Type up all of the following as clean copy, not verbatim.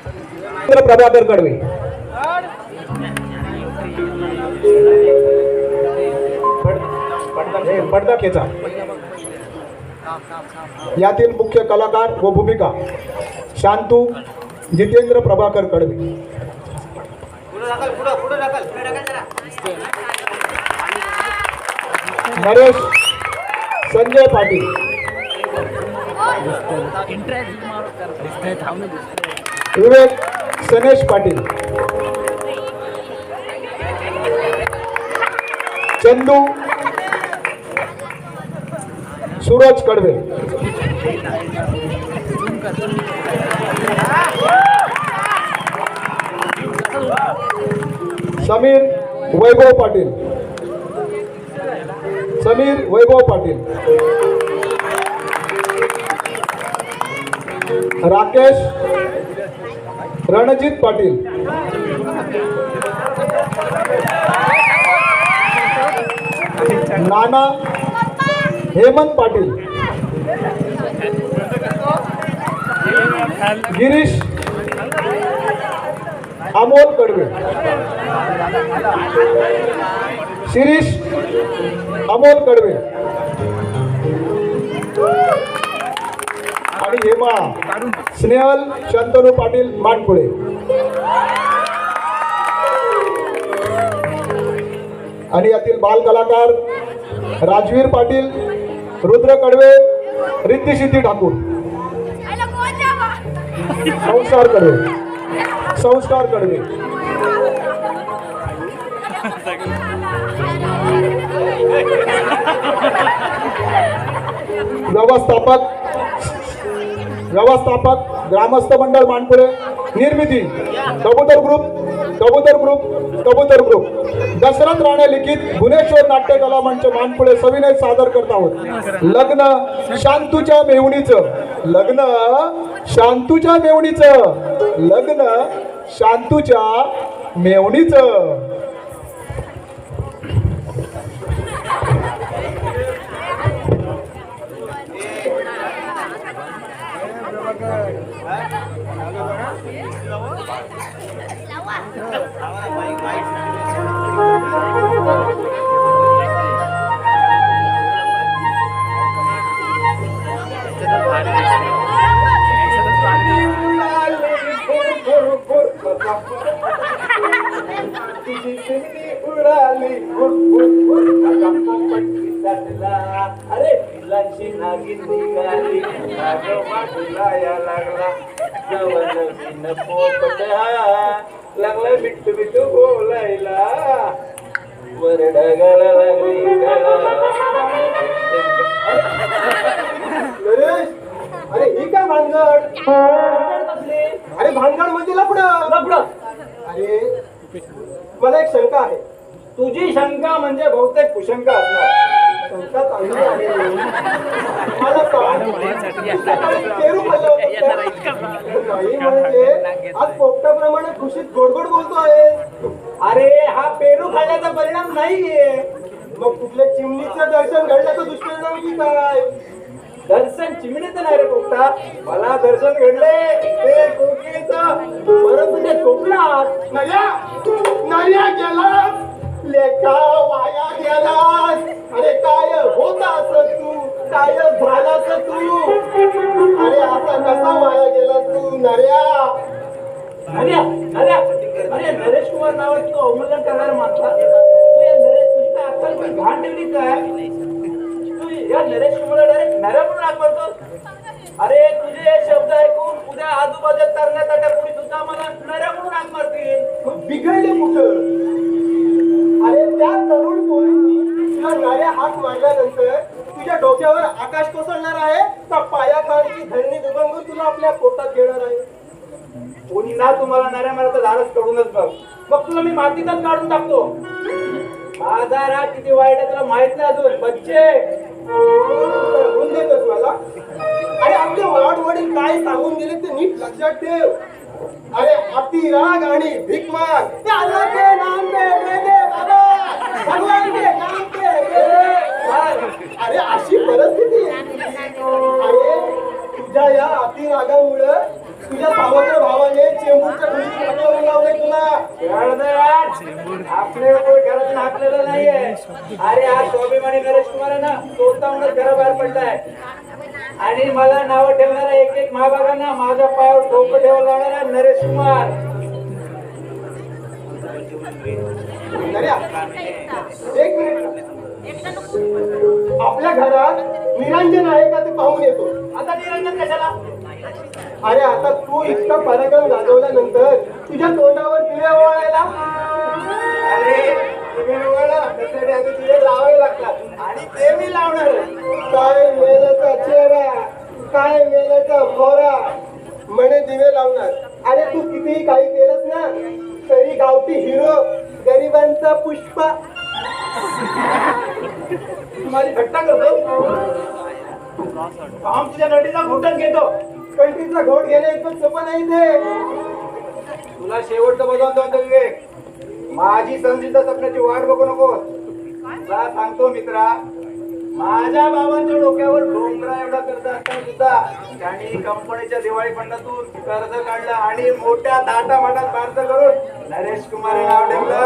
प्रभाकर कडवे, पडदा खेचा यातील मुख्य कलाकार व भूमिका शांतू जितेंद्र प्रभाकर कडवे, नरेश संजय पाटील, विवेक सनेश पाटील, चंदू सूरज कडवे, समीर वैभव पाटील, राकेश रणजित पाटील, नाना हेमंत पाटील, गिरीश अमोल कडवे, शिरीष अमोल कडवे आणि हेमा स्नेहल शांतनू पाटील मानपुळे. आणि यातील बाल कलाकार राजवीर पाटील, रुद्र कडवे, रिद्धी सिद्धी ठाकूर, संस्कार कडवे, व्यवस्थापक ग्रामस्थ मंडळ मानपुरे. निर्मिती कबूतर ग्रुप. दशरथ राणे लिखित भुवनेश्वर नाट्य कला मंच मानपुरे सविनय सादर करत आहोत. लग्न शांतूच्या मेवणीचं. अरे पिलांची नागिन निघाली लागला लागला बिट्टू बोलायला वरडगाला लागली अरे ही काय भानगड? अरे भानगड म्हणजे लफडं. अरे मला एक शंका आहे. तुझी शंका म्हणजे बहुतेक कुशंका असणार. शंका चांगली आहे. मला पेरू खाल्लं होतं नाही म्हणजे आज पोपटाप्रमाणे खुशीत गोडगोड बोलतो आहे. अरे हा पेरू खाल्ल्याचा परिणाम नाहीये. मग कुठल्या चिमणीचं दर्शन घडल्याचं दुष्परिणाम की काय? दर्शन चिमणीचं नाही रे पोपटा. मला दर्शन घडले ते कोकिळेचं. परत तुझे कोकणात नर्या गेलास लेखा वाया गेलास. अरे काय होतास तू, काय झालास तू. अरे आता कसा वाया गेलास तू नर्या. अरे नरेश कुमार नावाची तो अवमूल्यन करणारा माणसा. तू या नरेश तुझी काय अक्कल घाण ठेवली काय? तू या नरेश कुमारला डायरेक्ट नऱ्या म्हणून हाक मारतो. अरे तुझे हे शब्द ऐकून उद्या आजूबाजूला तरण्या ताट्या कोणी सुद्धा मला नऱ्या म्हणून हाक मारतील. बिघडले कुठं? अरे त्या तरुण पोरींनी तुला नऱ्या हाक मारल्यानंतर तुझ्या डोक्यावर आकाश कोसळणार आहे का पायाखालची धरणी दुभंगून तुला आपल्या पोटात घेणार आहे? कोणी ना तुम्हाला नऱ्या मारता झाडच कडूनच बघ. मग तुला मी मातीतच काढून टाकतो. बाजार हा किती वाईट आहे तुला माहित नाही अजून. बच्चे होऊन देतोस मला. अरे आपले वडील काय सांगून गेले ते नीट लक्षात ठेव. अरे अति राग आणि भीक माग. अल्लाह के नाम पे दे दे बाबा, भगवान के नाम पे दे दे. अरे अशी परिस्थिती. अरे तुझ्या या अति रागामुळे तुझ्या सावत्र भावाने कळलं यार, आपल्या घरातून हाकलेलं नाहीये. अरे आज स्वाभिमानी नरेश कुमार आहे ना, स्वतःहूनच घराबाहेर पडलाय आणि मला नाव ठेवणारा एक एक महाभागांना माझ्या पायावर डोकं ठेवायला लावणारा नरेश कुमार. नर्या, एक मिनिट. आपल्या घरात निरंजन आहे का ते पाहून येतो. आता निरंजन कशाला? अरे आता तू इतका पराक्रम गाजवल्यानंतर तुझ्या तोंडावर दिवे ओवाळायला. अरे दिवे ओवाळा, त्यासाठी आधी दिवे लावावे लागतात आणि ते मी लावणार. काय मेल्याचा चेहरा, काय मेल्याचा मोहरा, म्हणे दिवे लावणार. अरे तू कितीही काही केलंस ना तरी गावठी हिरो, गरिबांचा पुष्पा. तू माझी थट्टा करतो. आम तुझ्या नडीचा घोटच घेतो. कंठीचा घोट घेणे इतकं सोपं नाही ते. तुला शेवटचं बजावून जातो विवेक. माझी संधीचा सपन्याची वाट बघू नको. तुला सांगतो मित्रा, माझ्या बाबांच्या डोक्यावर डोंगरा एवढा कर्ज असताना सुद्धा त्यांनी कंपनीच्या दिवाळी फंडातून कर्ज काढलं आणि मोठ्या थाटामाटात बारसं करून नरेश कुमार हे नाव ठेवलं.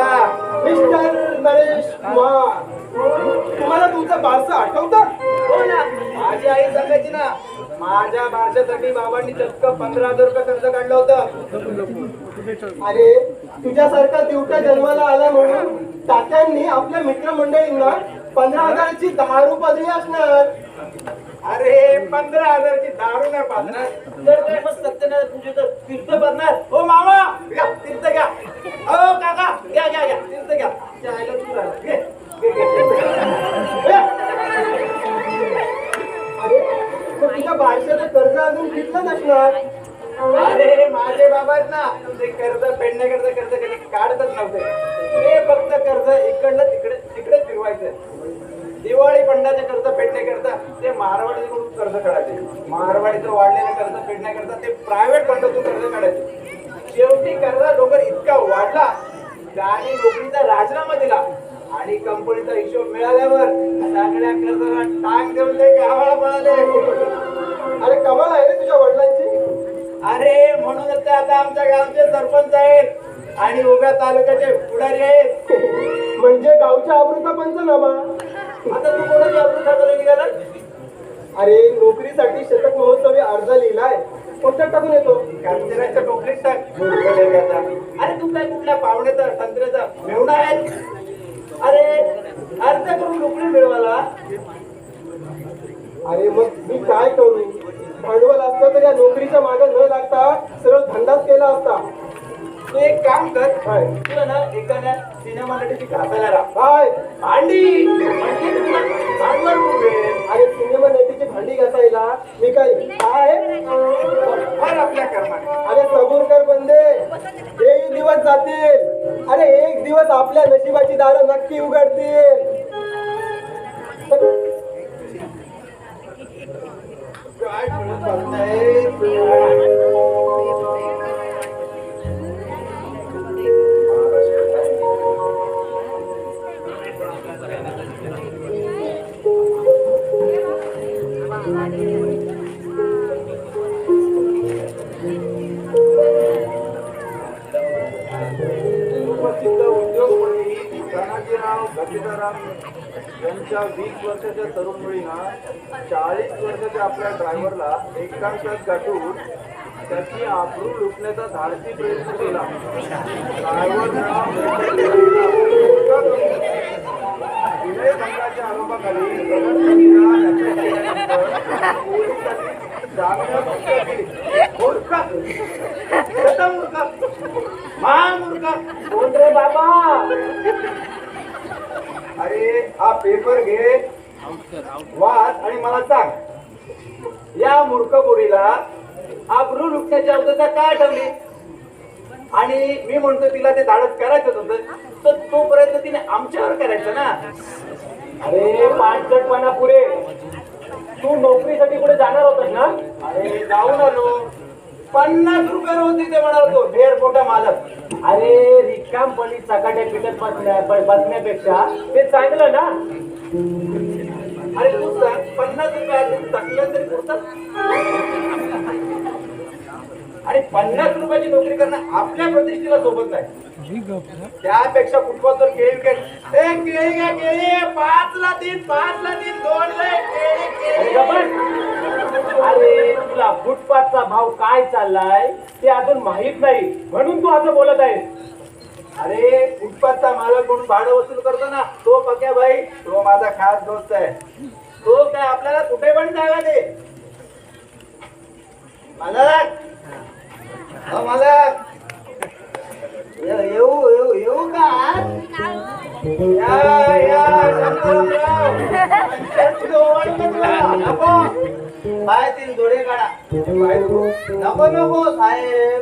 मिस्टर नरेश कुमार, तुम्हाला तुमचं बारसं आठवतं? हो ना, माझी आई सांगायची ना, माझ्या बारशासाठी बाबांनी चक्क 15,000 रुपये कर्ज काढलं होतं. अरे तुझ्यासारखा दिवटा जन्माला आला म्हणून तात्यांनी आपल्या मित्रमंडळींना 15,000ची दारू पाजली असणार. अरे 15,000ची दारू नाही पाजणार तर काय मग सत्यनारायण पूजेचं तीर्थ पाजणार. हो मामा घ्या तीर्थ घ्या. हो काका घ्या घ्या घ्या तीर्थ घ्या. त्या आईला तू राहिला. घे घे घे तीर्थ घ्या. अरे मग तुझ्या बारशाचं कर्ज अजून फिटलं नसणार. अरे माझे बाबा आहेत ना, ते कर्ज फेडण्याकरता कर्ज कधी काढतच नव्हते. ते फक्त कर्ज इकडलं तिकडे तिकडे फिरवायचं. दिवाळी फंडाचे कर्ज फेडण्याकरता ते मारवाडीकडून कर्ज काढायचे. मारवाडीचं वाढलेलं कर्ज फेडण्याकरता ते प्रायव्हेट फंडातून कर्ज काढायचे. शेवटी कर्जा डोंगर इतका वाढला त्याने नोकरीचा राजीनामा दिला आणि कंपनीचा हिशोब मिळाल्यावर सगळ्या कर्जाला टांग देऊन ते गावाला पळाले. अरे कमाल आहे रे तुझ्या वडिलांची. अरे म्हणूनच ते आता आमच्या गावचे सरपंच आहेत आणि उभ्या तालुक्याचे पुढारी आहेत. म्हणजे गावच्या आबरूचा पंचनामा. आता तू कोणाची अब्रू ठाकरे निघाला? अरे नोकरीसाठी शतक महोत्सवी अर्ज लिहिलाय, पोस्टात टाकून येतो. कांजराच्या टोपलीत टाक. अरे तू काय कुठल्या पाहुण्याचा संत्र्याचा मेवणा आहे? अरे अर्ज करून नोकरी मिळवाला. अरे मग मी काय करू? भांडवल असतं तर या नोकरीच्या मागे न लागता सरळ धंदाच केला असता. तू एक काम कर, काय? तुला ना एखाद्या सिनेमा नटीची घासायला राहा. काय? भांडी म्हणजे तुला भांडवल मिळेल. अरे सिनेमा नटीची भांडी घासायला मी काय फार आपल्या कर्माने. अरे सबूर कर बंदे, हेही दिवस जातील. अरे एक दिवस आपल्या नशिबाची दारं नक्की उघडतील. काय म्हणत बसताय? सुप्रसिद्ध उद्योगपती धनाजीराव गतीधरराव यांच्या 20 वर्षाच्या तरुण मुलींना 40 वर्षाच्या आपल्या ड्रायव्हरला एकांतात गाठून त्याची आबरू लुटण्याचा धाडसी प्रयत्न केला. विनय भंगाच्या आरोपाखाली कोण रे बाबा? अरे हा पेपर घे, वाच आणि मला सांग, या मूर्ख पोरीला आबरू लुटण्याची अवधता काय आठवली? आणि मी म्हणतो तिला ते धाडस करायचंच होतं, तर तो प्रयत्न तिने आमच्यावर करायचा ना. अरे पाचटपणा पुरे, तू नोकरीसाठी पुढे जाणार होतास ना? अरे जाऊन आलो, 50 रुपये रोज तिथे म्हणाल तो ढेर मोठा मालक. अरे रिकामपणी चकाट्या पिटत बसण्यापेक्षा ते चांगलं ना. अरे तू सांग, 50 रुपये टाकलं तरी पुरतात? आणि 50 रुपयाची नोकरी करणं आपल्या प्रतिष्ठेला सोबत नाही. त्यापेक्षा फुटपाथवर केळी विकेल. ए केळी घ्या केळी, 5ला 3, 5ला 3, 2 केळी अरे केळी. गप्प. अरे तुला फुटपाथचा भाव काय चाललाय ते अजून माहित नाही म्हणून तू असं बोलत आहेस. अरे फुटपाथचा मालक म्हणून भाडं वसूल करतो ना, तो पक्या भाई, तो माझा खास दोस्त आहे. तो काय आपल्याला कुठे पण जागा दे. मालक, हो मालक, येऊ येऊ येऊ का? या शांतारामराव. नको पाय 3 जोडे काढा. नको नको साहेब,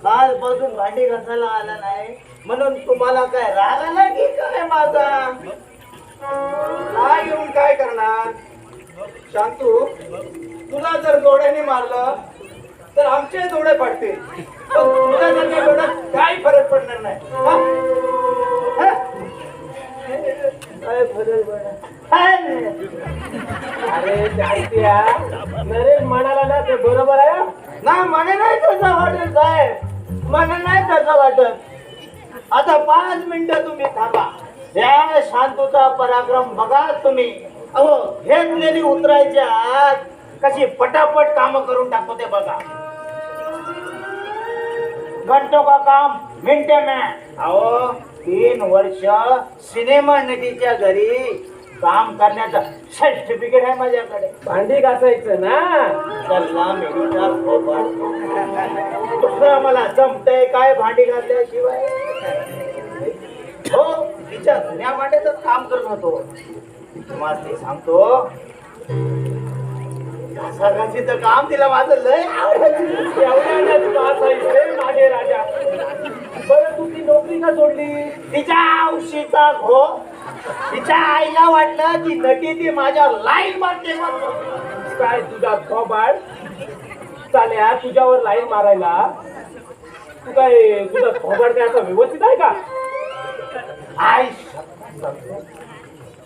कालपासून भांडी घासायला आला नाही म्हणून तुम्हाला काय राग आला की काय माझा? राग येऊन काय करणार? शांतू, तुला जर जोड्याने मारलं तर आमचे जोडे फाटतील, पण तुला जर काही जोड्यात काही फरक पडणार नाही. हा? हा? काय फरक पडणार? अरे जायत्या नरेश म्हणाला ना ते बरोबर आहे. ना मला नाही तसं वाटत साहेब, मला नाही तसं वाटत. आता 5 मिनिटं तुम्ही थांबा. या शांतूचा पराक्रम बघा तुम्ही. अहो घेतलेली उतरायच्या आत कशी पटापट काम करून टाकतो ते बघा. घंटो का काम मिनटे में. अहो 3 वर्ष सिनेमा नटीच्या घरी काम करण्याचं सर्टिफिकेट आहे माझ्याकडे. भांडी घासायचं ना. चला मेडीचा खोपट. दुसरं मला जमतंय काय भांडी घातल्याशिवाय? हो तिच्या जुन्या भांड्याचं काम करत होतो. तुम्हाला ते सांगतो, घासाघासीचं काम तिला माझं लय आवडायचं. एवढ्यानेच घासायचे माझे राजा. बरं तू ती नोकरी का सोडली? तिच्या औशीचा घो. तिच्या आईला वाटलं की नटी ती माझ्या लाईन मारते म्हणून. काय तुझा थोबाड चाल्या तुझ्यावर लाईन मारायला? तू काय तुझा थोबाड काय असा व्यवस्थित आहे का? आई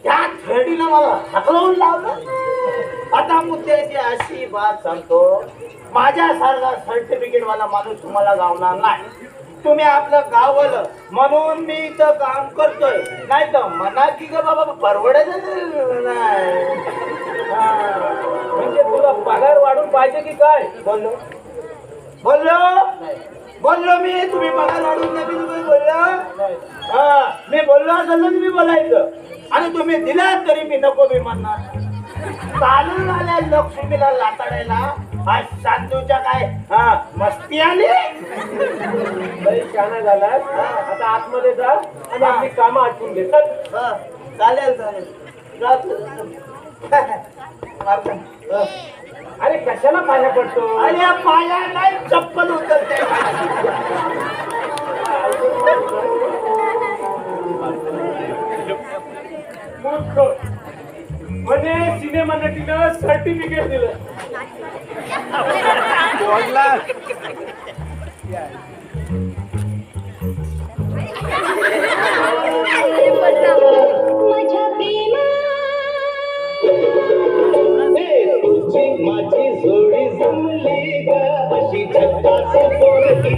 त्या थेडीनं मला हकलवून लावलं. आता मुद्द्याची अशी बात सांगतो, माझ्यासारखा सर्टिफिकेट वाला माणूस तुम्हाला गावणार नाही. तुम्ही आपलं गावलं म्हणून मी इथं काम करतोय, नाही तर म्हणा की ग बाबा परवडायचं नाही. म्हणजे तुला पगार वाढून पाहिजे की काय? बोललो बोललो बोललो मी. तुम्ही पगार वाढून द्या, मी तुम्ही बोललो. हा मी बोललो असेल तर तुम्ही बोलायचं, आणि तुम्ही दिलात तरी मी नको मी म्हणणार. चालून आल्या लक्ष्मीला लाताडायला आज शांतूच्या काय मस्ती आली. लई शहाणा झालास. आता आतमध्ये जा आणि आपली कामं आटपून घे. चल. चालेल चालेल जातो. अरे कशाला पाया पडतो? अरे पाया नाही चप्पल उतरते. मूर्ख. म्हणजे सिनेमा नटीनं सर्टिफिकेट दिलं. माझ्या प्रेमा तुझी माझी जोडी जमली ग अशी झकास पोरगी.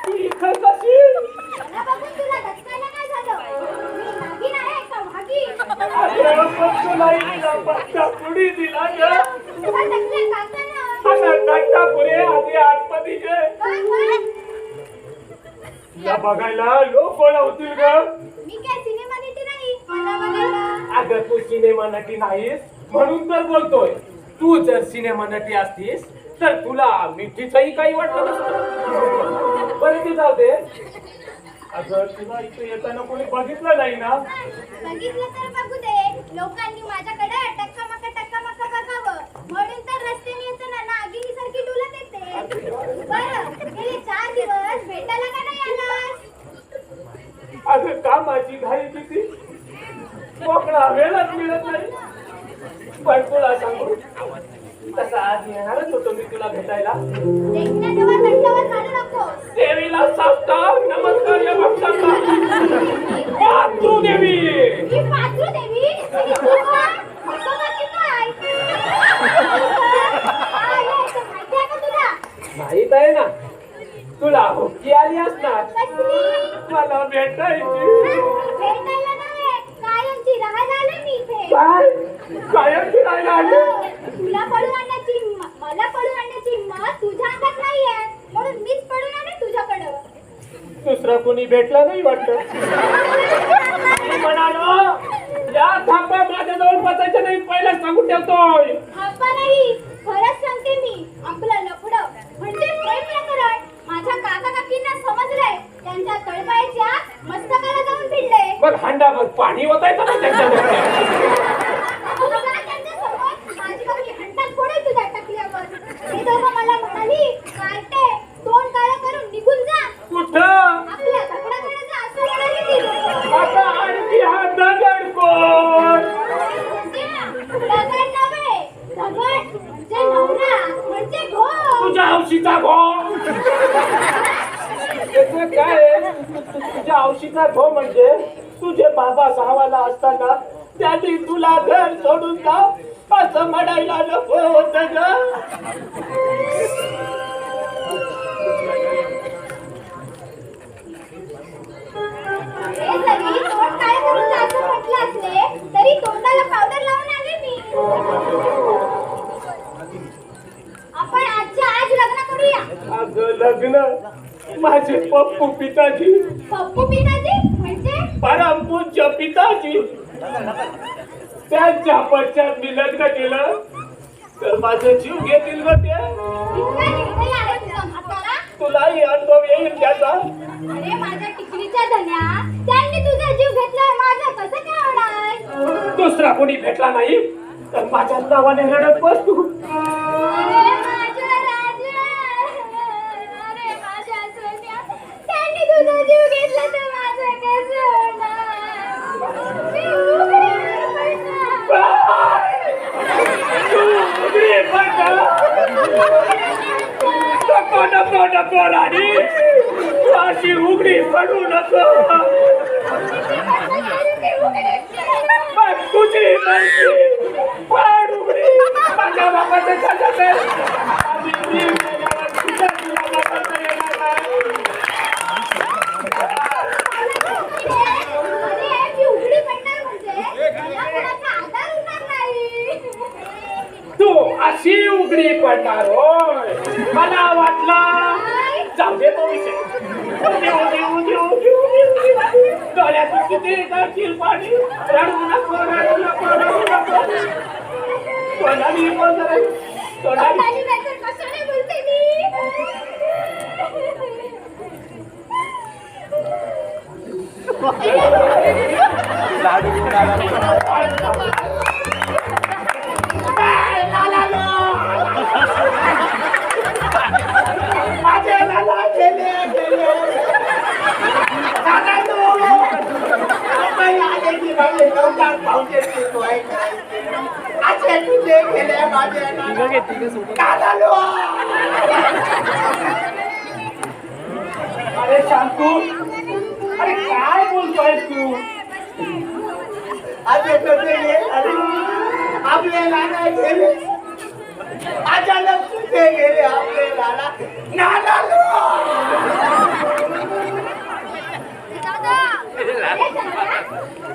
तू इथं कशी? मला बघून तुला धक्कायला काय झालं? मी नागिन आहे का भागी? अरे पण तुला इथला पट्टा पुढे दिला ग. तुला धक्के काकांना. आता टाटा पुढे आधी आतमधीचे काय? या बघायला लोक गोळा होतील ग. मी काय सिनेमा नटी नाही मला बघायला. अगं तू सिनेमा नटी नाहीस म्हणून तर बोलतोय. तू जर सिनेमा नटी असतीस तर तुला मिठीचंही काही वाटलं नसतं. बरं ते जाऊ दे. अगं तुला इथे येताना कोणी बघितलं नाही ना? बघितलं तर बघू दे. लोकांनी माझ्याकडे टक्का मक्का बघावं म्हणून तर रस्त्याने येताना नागिनीसारखी डुलत येते. बरं गेले 4 दिवस भेटायला का नाही आलास? अगं कामाची घाई किती, मोकळा वेळच मिळत नाही. पण तुला सांगू, तसा आज येणारच होतो मी तुला भेटायला. देखण्या तेव्हा तंटावर काढू नकोस. देवीला साष्टांग नमस्कार या भक्तांना. मातृदेवी. ही पात्रू देवी आणि तू कोण? असं बाकी काय? भेटायची. भेटायला नव्हे, कायमची राहायला आले मी इथे. काय कायम फिरायला आले? तुला पळून आणण्याची मला पळून आणण्याची हिंमत तुझ्या अंगात नाहीये, म्हणून मीच पळून आले तुझ्याकडं. दुसरा कोणी भेटला नाही वाटत. मी म्हणालो या थापा माझ्याजवळ बसायच्या नाही, पहिला सांगून ठेवतोय. थापा नाही, खरंच सांगते मी, आपलं लफडं म्हणजे प्रेम प्रकरण माझ्या काका काकींना समजलंय. त्यांच्या तळपायाच्या मस्तकाला जाऊन भिडले. मग हांडाभर पाणी ओतायचं ना त्यांच्यामध्ये. अहो, का त्यांच्यासमोर माझी बाकी हंडात फोडेल तुझ्या टाकल्यावर. हे दोघं मला म्हणाली, कार्टे तोंड काळं करून निघून जा, कुठं? आपल्या दगडाकडे जा, असं म्हणाली ती लोकं. आता आणखी हा दगड कोण? दगड नव्हे, दगड म्हणजे नवरा, म्हणजे घोर. तुझ्या हौशीचा भो. त्याचं काय आहे? तुझ्या हौशीचा भो म्हणजे तुझे बाबा गावाला असताना त्यांनी तुला घर सोडून जा असं म्हणायला नको होत ग. हे जरी तोंड काळे करून जा असं म्हटलं असले, तरी तोंडाला पावडर लावून आले मी. आपण आजच्या आज लग्न करूया. अगं लग्न? माझे पप्पू पिताजी, पप्पू पिताजी म्हणजे परमपूज्य पिताजी, त्यांच्या पश्चात मी लग्न केलं तर माझा जीव घेतील ग ते. इतका निर्दयी आहे तुझा म्हातारा. तुलाही अनुभव येईल त्याचा. अरे माझ्या टिकलीच्या धन्या, त्यांनी तुझा जीव घेतलाय, माझा कसं काय होणार? दुसरा कोणी भेटला नाही तर माझ्या नावाने रडत बस तू. अरे माझ्या राजा, अरे माझ्या सोन्या, त्यांनी तुझा जीव घेतला तर माझं कसं होणार? मी उघडीवर पडणार. उघडी पडणार. नको नको नको राणी, तू अशी उघडी पडू नको. पण तुझी मर्जी, पड उघडी. माझ्या बापाचं चालत आहे. आम्ही जीव गेल्यावर तुझ्या जीवाला करता येणार नाही. अरे मी उघडी पडणार म्हणजे मला कोणाचा आधार उरणार नाही. तू अशी उघडी पडणार होय. मला वाटलं जाऊ दे तो विषय. डोळ्यातून किती करशील पाणी. रडू नको रडू नको रडू नको. तोंडाने बोल जरा. तोंडाने. तोंडाने नाहीतर कशाने बोलते मी? माझे लाला गेले गेले. लाला नो. आपण आले की माझे नवकार पाहुणे शिकवाय करायचे. असे तुझे गेले माझे लाला नो. अरे शांतू, अरे काय बोलतोय तू? अरे कसे गेले? आपले लाला गेले. अचानक कुठे गेले आपले लाला? नाना लो. दादा, अरे दादा,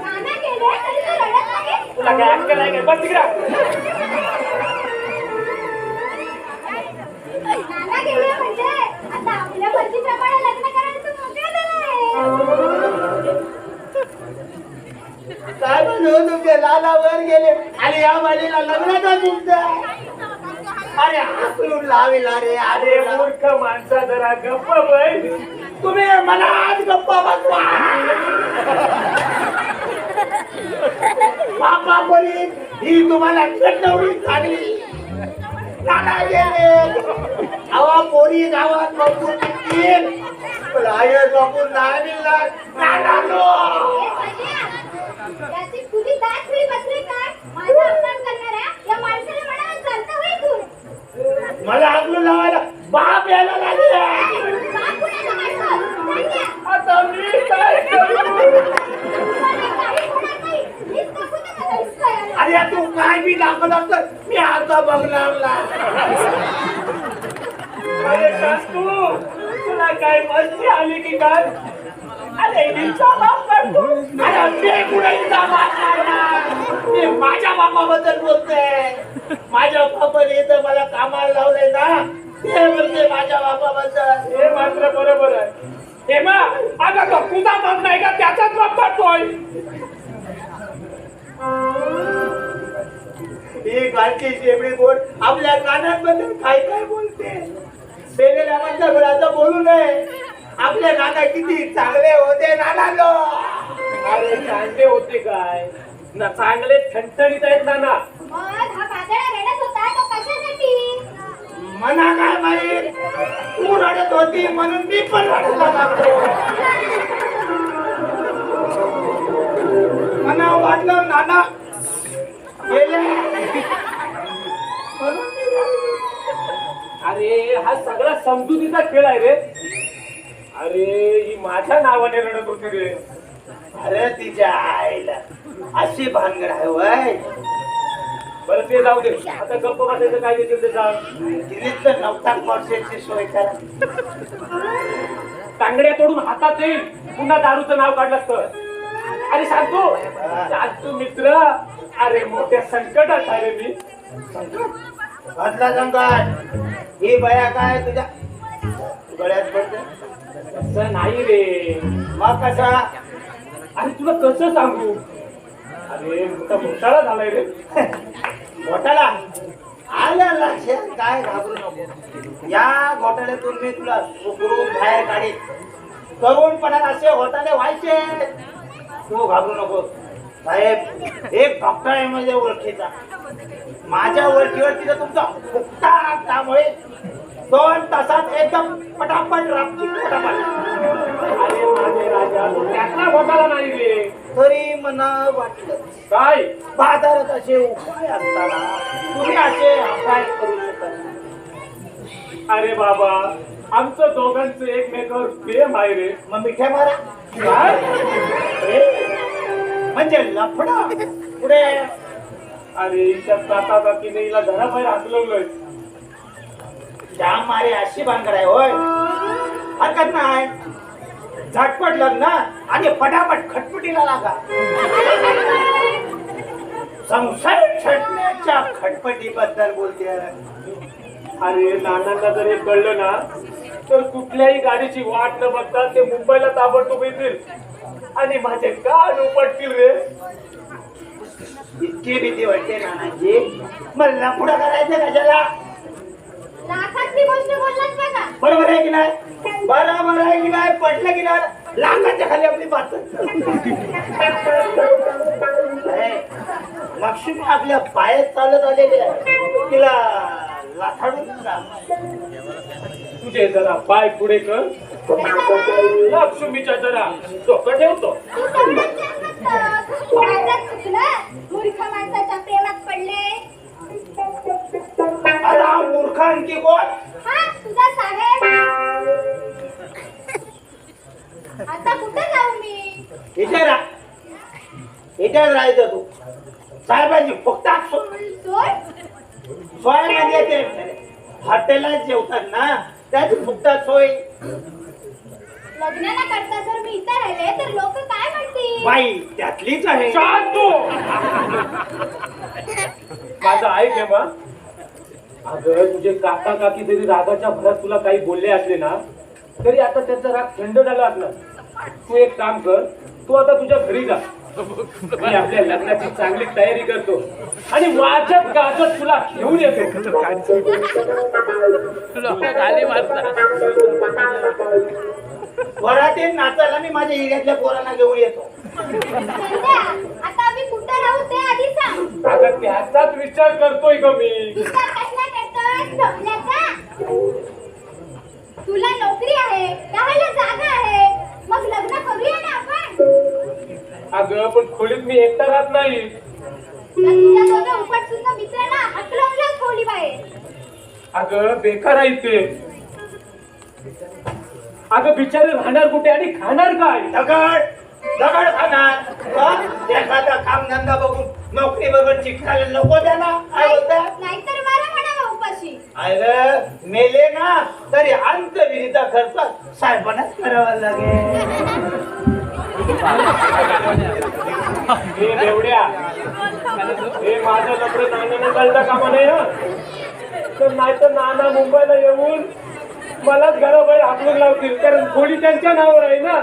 नाना गेले तरी तू रडत नाही? तुला काय अक्कल आहे का? बस तिकडे. नाना गेले म्हणजे आता आपल्या मर्जीप्रमाणे लग्न करायला तू मोकळा झालाय. काय म्हणू तुमचे लाला वर गेले आणि या बाजूला लग्नाचा तुमचं. अरे आकलून लावेला रे. अरे मूर्ख माणसा, जरा गप्प बैठ. तुम्ही मला आज गप्पा बसवा. बापा परी ही तुम्हाला कटवडी चांगली. नाना गेले. आवा पोरी गावात बघून येतील. राय बघून नाही नाना लो. याची तुझी दात खुली बसली काय? माझा अपमान करणाऱ्या या माणसाला म्हणावं चालतं होय तू? मला आकलून लावायला बाप यायला लागले. बाप कुणाचा माणसं? सांग या. आता मी काय करू? मला काही होणार नाही. मीच दाखवते मला हिसकायला. अरे तू काय बी दाखवलं तर मी आता बघणार ना. अरे शांतू, तुला काय मस्ती आली की काय? अरे हिचा बाप करतो. अरे मी कुठे हिचा बाप करणार? मी माझ्या बापाबद्दल बोलतोय. माझ्या बापाने इथं मला कामाला लावलंय ना, ते म्हणते माझ्या बापाबद्दल. हे मात्र बरोबर आहे. हेमा, आता तो तुझा बाप नाही का त्याचाच बाप करतोय. ही गालची शेपडी बोट आपल्या कानांबद्दल काय काय बोलते. बेलेल्या घराचं बोलू नये. आपले नाना किती चांगले होते नानांनो. अरे चांगले होते काय ना, चांगले ठणठणीत आहेत ना. मग हा पातळा रडत होता तो कशासाठी? मना काय माहित, तू रडत होती म्हणून मी पण रडायला लागलो. मना वाटलं नाना गेले म्हणून मी रडलो. अरे हा सगळा समजुतीचा खेळ आहे रे. अरे ही माझ्या नावाने रडत होती रे. अरे तिच्या आईला अशी भानगड आहे वय. बरं ते जाऊ दे, आता गप्प बसायचं काय देतील ते सांग. तिनेच तर 9 वर्षाची सोय करा. तांगड्या तोडून हातात येईल पुन्हा दारूचं नाव काढलं तर. अरे सांगतो तू मित्र, अरे मोठ्या संकटात आहे रे मी. घातला संकट. ही बया काय तुझ्या गळ्यात पडते. तसं नाही रे. मग कसा? अरे तुला कसं सांगू, अरे मोठा घोटाळा झालाय रे. घोटाळा आलं लक्षात. काय घाबरू नको. या घोटाळ्यातून मी तुला उकरून बाहेर काढीन. तरुणपणात असे घोटाळे व्हायचे. तू घाबरू नको. साहेब एक डॉक्टर आहे माझ्या ओळखीचा. माझ्या ओळखीवर तिथं तुमचा फुकटा त्यामुळे 2 तासात एकदम पटापट राबची पटापट. अरे माझे राजा, त्यातला घोटाळा नाही रे. तरी मला वाटलं काय बाजारात असे उपाय असताना तुम्ही असे उपाय करू शकता. अरे बाबा, आमचं दोघांचं एकमेकावर प्रेम आहे रे. मग मिठ्या मारा. काय म्हणजे लफडा पुढे. अरे त्या काका काकीने हिला घराबाहेर हाकलवलंय. जाम मारे अशी भानगड आहे होय. हरकत नाही. झटपट लग्न आणि फटाफट खटपटीला लागा. संसार छटण्याच्या खटपटीबद्दल बोलते. अरे नानांना जर हे कळलं ना, तर कुठल्याही गाडीची वाट न बघता ते मुंबईला ताबडतोब येतील आणि माझे कान उपटतील रे. इतकी भीती वाटते नानाची. मला पुढं करायचं कशाला? लाखातली गोष्ट बोललात बघा. बरोबर आहे की नाही? बरोबर आहे की नाही? पटलं की नाही? लाखाच्या खाली आपली बात. लक्ष्मी आपल्या पायात चालत आलेली आहे. तिला लाथाडून जा. तुझे जरा पाय पुढे कर. लक्ष्मीच्या जरा डोकं ठेवतो. तू समजत नसतं. माझं चुकलं. मूर्ख माणसाच्या प्रेमात पडले. अरे हा मूर्ख आणखी कोण? हा तुझा साहेब. आता कुठे जाऊ मी? इथे राहायचं तू. साहेबांची फक्त सोय. सोड. सोय म्हणजे ते हॉटेलात जेवतात ना, त्याची फक्त सोय. लग्न न करता जर मी इथं राहिले तर लोक काय म्हणतील? बाई त्यातलीच आहे. शांत हो. माझं ऐक आहे बा. अगं तुझे काका काकी जरी रागाच्या भरात तुला काही बोलले असले ना, तरी आता त्याचा राग थंड झाला असला. तू एक काम कर, तू आता तुझ्या घरी जा. मी आपल्या लग्नाची चांगली तयारी करतो आणि माझ्या गाजत तुला घेऊन येतो. वरातीत नाचायला मी माझ्या एरियातल्या पोरांना घेऊन येतो. संध्या, आता मी कुठे राहू ते आधी सांग. अगं त्याचाच विचार करतोय ग मी. विचार कसला करतोस? झोपल्याचा? तुला नोकरी आहे, राहायला जागा आहे, मग लग्न करूया ना आपण. अगं पण खोलीत मी एकटा राहत नाही. तर तुझ्या दोघं उपटसुद्धा मित्रांना हकलवून खोली बाहेर. अगं बेकार आहे ते. अगं बिचारे राहणार कुठे आणि खाणार काय? दगड खाणार. एखादा काम धंदा बघून नोकरी बघून शिकायला नको द्याना. काय बोलतात? नाहीतर मारा म्हणावं उपाशी. अरे मेले ना तरी अंतविहिता खर्च साहेबांनाच करावा लागेल. हे बेवड्या, हे माझं लपडे नाण्याने कळता कामा नाही ना, तर नाही तर नाना मुंबईला येऊन मलाच घराबाहेर हाकलून लावतील, कारण खोली त्यांच्या नावावर आहे ना,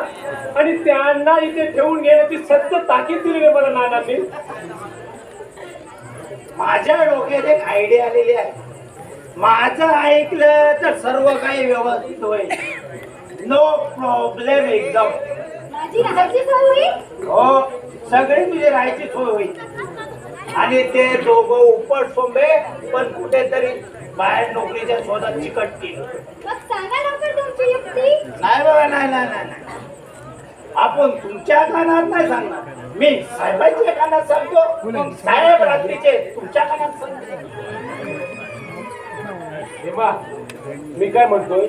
आणि त्यांना इथे ठेवून घेण्याची सत्य ताकीद दिली रे मला नानांनी. माझ्या डोक्यात एक आयडिया आलेली आहे. माझं ऐकलं तर सर्व काही व्यवस्थित होईल. नो प्रॉब्लेम एकदम. माझी राहायची सोय होईल. हो, सगळी तुझी राहायची सोय होईल. आणि ते दोघं उपट सोंबे पण कुठेतरी बाहेर नोकरीच्या शोधात चिकटतील. मग सांगा लवकर तुमची युक्ती. नाही बाबा, नाही नाही नाही नाही. आपण तुमच्या कानात नाही सांगणार, मी साहेबांच्या कानात सांगतो, मग साहेब रात्रीचे तुमच्या कानात सांगतो. हेमा, मी काय म्हणतोय,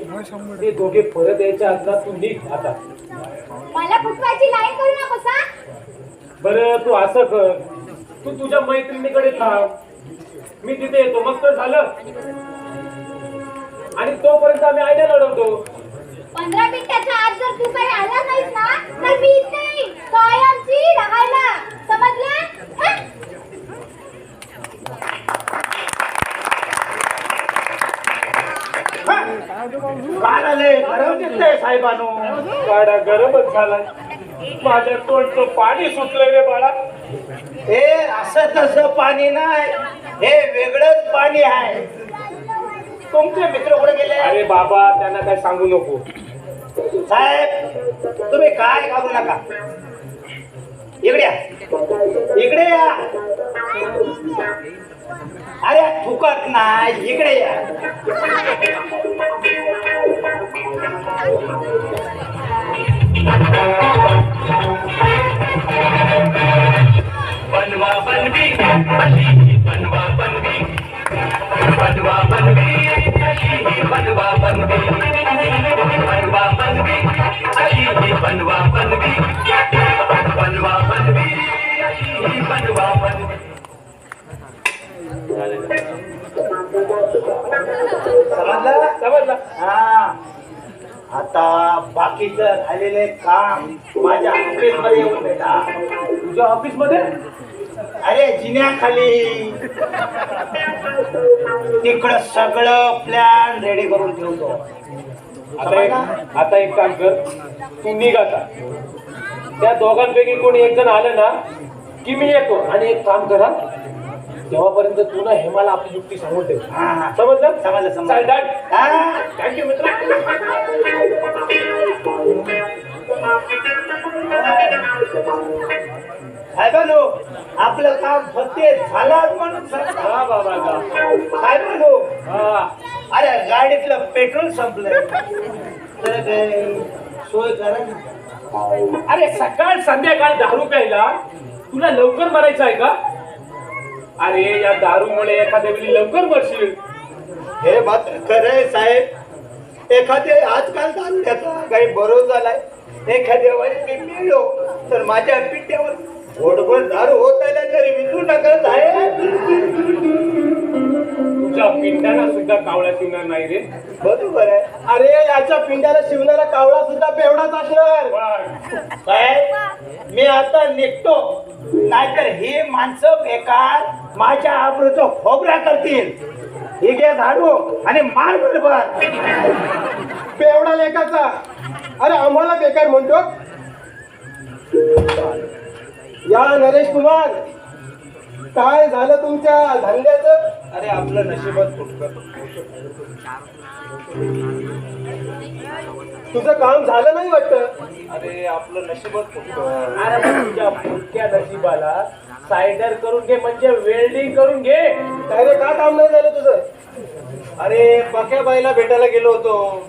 ते दोघे परत यायच्या आत तू निघ आता. मला फुटवायची लाईन करू नकोस हा. बरं तू असं कर, तू तुझ्या मैत्रिणीकडे थांब, मी तिथे येतो, मग तर झालं. आणि तोपर्यंत आम्ही आयडिया लढवतो. 15 मिनिटाच्या आत जर तू काही आला नाहीस ना, तर मी इथे येईन कायमची राहायला. समजलं? हं? काल आले गरम दिसतंय साहेबांनो. गाडा गरमच झाला, माझ्या तोंडचं पाणी सुटलंय रे बाळा. हे असं तसं पाणी नाही, हे वेगळंच पाणी आहे. तुमचे मित्र कुठे गेले? अरे बाबा, त्यांना काय सांगू नको. साहेब, तुम्ही काय घाबरू नका. इकडे या, इकडे या. अरे थुकत नाही, इकडे या. बनवा बनवी अशी बनवा बनवी बनवा बनवी अशी बनवा बनवी बनवा बनवी अशी बनवा बनवी बनवा बनवी अशी बनवा बनवी. समजलं? हा. आता बाकीचं झालेले काम माझ्या ऑफिस मध्ये येऊन भेटा. तुझ्या ऑफिस मध्ये? अरे जिन्याखाली. तिकडं सगळं प्लॅन रेडी करून ठेवतो. आता एक काम कर, तू निघ आता. त्या दोघांपैकी कोणी एक जण आलं ना की मी येतो. आणि एक काम करा, तेव्हापर्यंत तू ना हेमाला आपली युक्ती सांगून ठेव. हा, हा. समजलं? समजलं, समजलं. चल, डन. हा. थँक्यू मित्र. साहेबांनो, आपलं काम फक्त झालं म्हणून सांगतो. हा बाबा जा. साहेबांनो, हा. अरे गाडीतलं पेट्रोल संपलंय, तर काही सोय करा ना. अरे सकाळ संध्याकाळ दारू प्यायला तुला लवकर मरायचं आहे का? अरे या दारूमुळे एखाद्या वेळी लवकर मरशील. हे मात्र खरंय साहेब. एखाद्या आजकाल दारूचा काही भरोसा नाही. एखाद्या वेळी मी मिळलो तर माझ्या पिट्यावर घोडभर दारू होत आल्या तरी विसरू नका साहेब. तुझ्या पिंडाला सुद्धा कावळा शिवणार नाही रे. बरोबर आहे. अरे याच्या पिंडाला शिवणारा कावळा सुद्धा बेवडाच असणार. पण साहेब, मी आता निघतो, नाहीतर ही माणसं बेकार माझ्या आबरूचा खोबरा करतील. हे घ्या झाडू आणि मार बरोबर. बेवडा लेखाचा. अरे आम्हाला बेकार म्हणतो. या नरेश कुमार, काय झालं तुमच्या धंद्याचं? अरे आपलं नशीबच फुटकं. तुझं काम झालं नाही वाटतं. अरे आपलं नशीबच फुटकं. अरे पण तुझ्या फुटक्या नशिबाला सायडर करून घे, म्हणजे वेल्डिंग करून घे. काय रे, का काम नाही झालं तुझं? अरे पक्या बाईला भेटायला गेलो होतो,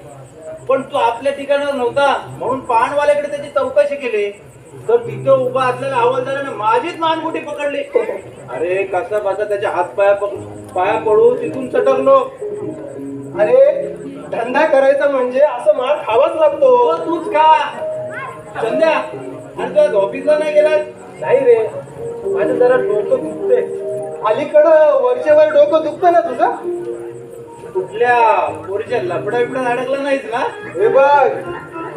पण तो आपल्या ठिकाणावर नव्हता, म्हणून पानवाल्याकडे त्याची चौकशी केली. तर तिथे उभा असलेल्या हवालदाराने माझीच मानगुटी पकडली. अरे कसा बसा त्याच्या हात पाया पडू तिथून सटकलो. अरे धंदा करायचा म्हणजे असं मार खावाच लागतो. तूच का संध्या, आणि तो ऑफिसला नाही गेला? नाही रे, माझं जरा डोकं दुखते. अलीकडं वरचेवर डोकं दुखतं ना तुझं? कुठल्या पोरीच्या लफड्या बिपड्यात अडकला नाहीच ना? हे बघ,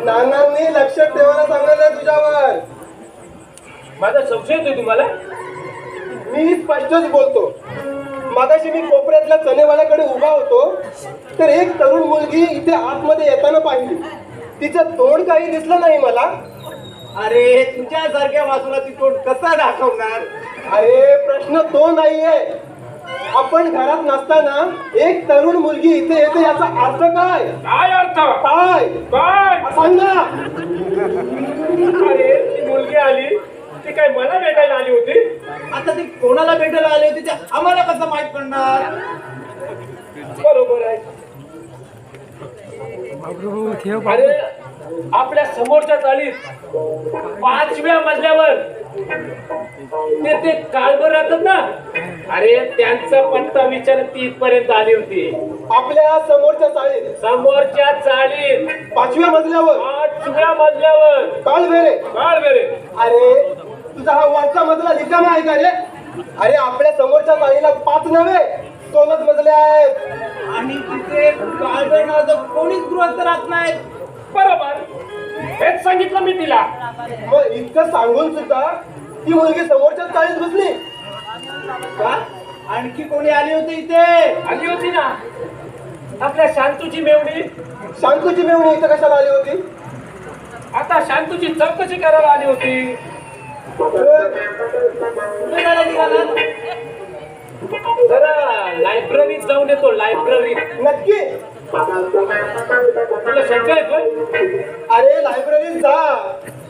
नानांनी लक्षात ठेवायला सांगितलं तुझ्यावर. माझा संशय येतोय तुम्हाला? मी स्पष्टच बोलतो. मागाशी मी कोपऱ्यातल्या चणेवाल्याकडे उभा होतो तर एक तरुण मुलगी इथे आतमध्ये येताना पाहिली. तिचं तोंड काही दिसलं नाही मला. अरे तुझ्यासारख्या वासूला ती तोंड कसा दाखवणार? अरे प्रश्न तो नाहीये. आपण घरात नसताना एक तरुण मुलगी इथे येते याचा अर्थ काय? काय अर्थ? काय काय? सांग ना. अरे ती मुलगी आली, ती काय मला भेटायला आली होती? आता ती कोणाला भेटायला आली होती ते आम्हाला कसं माहित पडणार? बरोबर आहे. अरे आपल्या समोरच्या चाळीत 5व्या मजल्यावर ते काळभर राहतात ना, अरे त्यांचा पत्ता विचारत ती इथपर्यंत आली होती. आपल्या समोरच्या चाळीत समोरच्या चाळीत 5व्या मजल्यावर 5व्या मजल्यावर काळभेरे. काळभेरे. अरे तुझा हा वरचा मजला रिकामा आहे का रे? अरे आपल्या समोरच्या चाळीला 5 नव्हे 2च मजले आहेत. आणि तिथे काळबेर नावाचं कोणीच गृहस्थ राहत नाही. बरोबर, हेच सांगितलं मी तिला. मग इतकं सांगून सुद्धा ती मुलगी समोरच्या चाळीत बसली का? आणखी कोणी आली होती इथे? आली होती ना आपल्या शांतूची मेवणी. शांतूची मेवणी इथं कशाला आली होती? आता शांतूची चौकशी करायला आली होती. कुठे जायला निघाला? जरा लायब्ररीत जाऊन येतो. लायब्ररीत. नक्की. तुला शंका येतोय? अरे लायब्ररीत जा,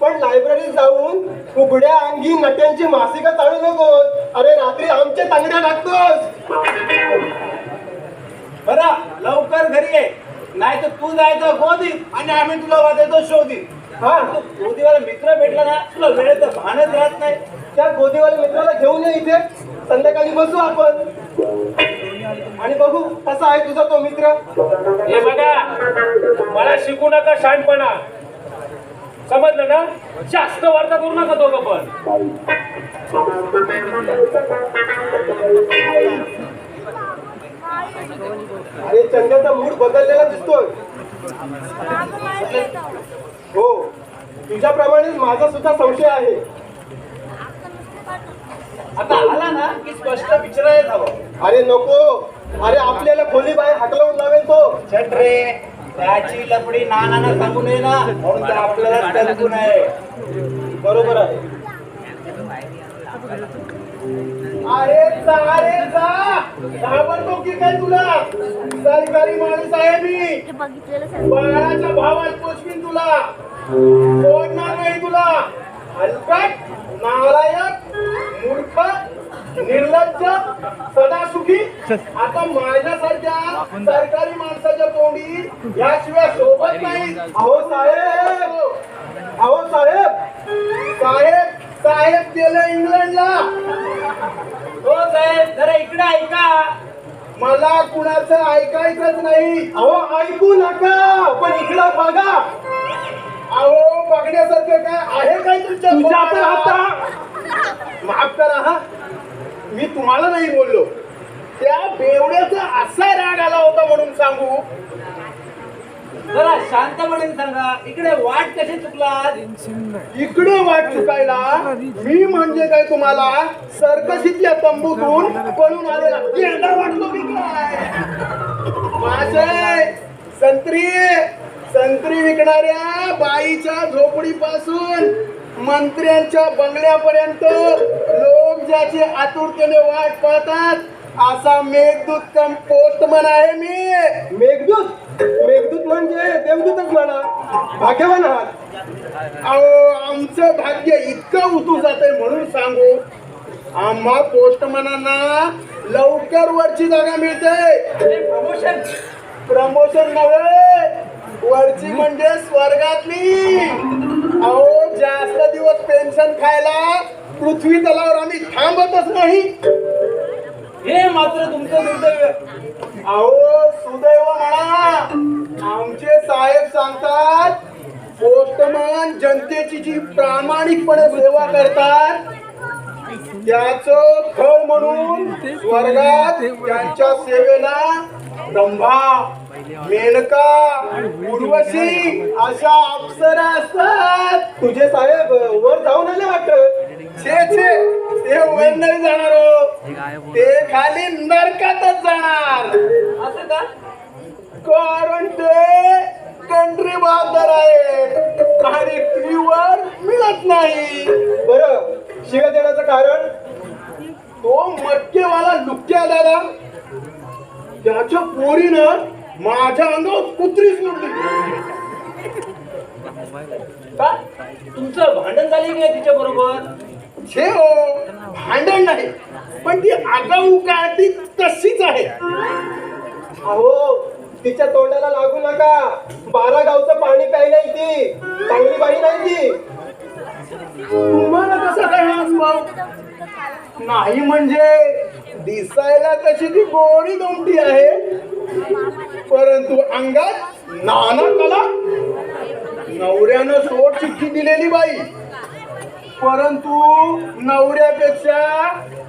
पण लायब्ररीत जाऊन उघड्या अंगी नट्यांची मासिकं चालू नकोस. अरे रात्री आमच्या तांगड्या लागतोस. बरं लवकर घरी ये, नाही तर तू जायचं गोदीत आणि आम्ही तुला वाजायचो शोधीत. हा, गोदीवाला मित्र भेटला ना तुला वेळेचं भानच राहत नाही. त्या गोदीवाल्या मित्राला घेऊन ये इथे. संध्याकाळी बसू आपण आणि बघू कसा आहे तुझा तो मित्र. हे बघा, मला शिकू नका शहाणपणा, समजलं ना? जास्त वार्ता करू नका दोघं पण. अरे चंद्याचा मूड बदललेला दिसतोय. हो, तुझ्याप्रमाणेच माझा सुद्धा संशय आहे. आता आला ना की स्पष्ट विचारायला हवं. अरे नको. अरे आपल्याला खोली बाहेर हाकलवून लावेल तो. छट रे, त्याची लपडी नानानं सांगू नये ना, म्हणून तर आपल्याला टलकू नये. बरोबर आहे. अरे जा घाबरतो की काय तुला? सरकारी माणूस आहे मी. बाळाच्या भावात पोचवीन तुला. सोडणार नाही तुला. हलकट, नालायक, मूर्ख, निर्लज्ज, सदासुखी. आता माझ्यासारख्या सरकारी माणसाच्या तोंडी याशिवाय सोबत नाही. अहो साहेब, अहो साहेब, साहेब साहेब गेले इंग्लंडला. हो साहेब जरा इकडे ऐका. मला कुणाचं ऐकायचंच नाही. अहो ऐकू नका, पण इकडं बघा. अहो बघण्यासारखं काय आहे काय तुमच्या आता? माफ करा हा, मी तुम्हाला नाही बोललो. त्या बेवड्याचा असा राग आला होता म्हणून सांगू. जरा शांतपणे सांगा, इकडे वाट कशी चुकला? इकडे वाट चुकायला मी म्हणजे काय तुम्हाला सर्कशीतल्या तंबूतून पळून आलेला गेंडा वाटतो की काय? माझे संत्री विकणाऱ्या बाईच्या झोपडीपासून मंत्र्यांच्या बंगल्यापर्यंत लोक ज्याची आतुरतेने वाट पाहतात असा मेघदूत कम पोस्टमन आहे मी. मेघदूत म्हणजे देवदूतच म्हणा. भाग्यवान आहात. अहो आमचं भाग्य इतकं उतू जातंय म्हणून सांगू, आम्हा पोस्टमनांना लवकर वरची जागा मिळते. प्रमोशन नव्हे, वरची म्हणजे स्वर्गातली. अहो जास्त दिवस पेन्शन खायला पृथ्वी तलावर आम्ही थांबतच नाही. हे मात्र तुमचं दुर्दैव. अहो सुदैव म्हणा. आमचे साहेब सांगतात पोस्टमन जनतेची जी प्रामाणिकपणे सेवा करतात त्याचं फळ म्हणून स्वर्गात त्यांच्या सेवेला रंभा, मेनका, उर्वशी अशा अप्सरा असतात. तुझे साहेब वर जाऊन आले वाटत. छे छे ते वर नाही जाणार हो. ते खाली नरकातच जाणार. असं का? कारण ते कंट्री बहादर आहे आणि टीव्हीवर मिळत नाही. बरं शिव्या देण्याचं कारण? तो मटकेवाला लुक्या दादा त्याच्या पोरीनं माझ्या अंगावर कुत्री सोडली. का तुमचं भांडण झाले की तिच्या बरोबर? छे हो भांडण नाही पण ती आगाऊ का ती तशीच आहे. अहो तिच्या तोंडाला लागू नका. 12 गावचं पाणी प्यायला ती चांगली बाई नाही ती. तुम्हाला कसं काय हा अनुभव? नाही म्हणजे दिसायला तशी ती गोरी गोमटी आहे परंतु अंगात नाना कला. नवऱ्यानं सोड चिठ्ठी दिलेली बाई परंतु नवऱ्यापेक्षा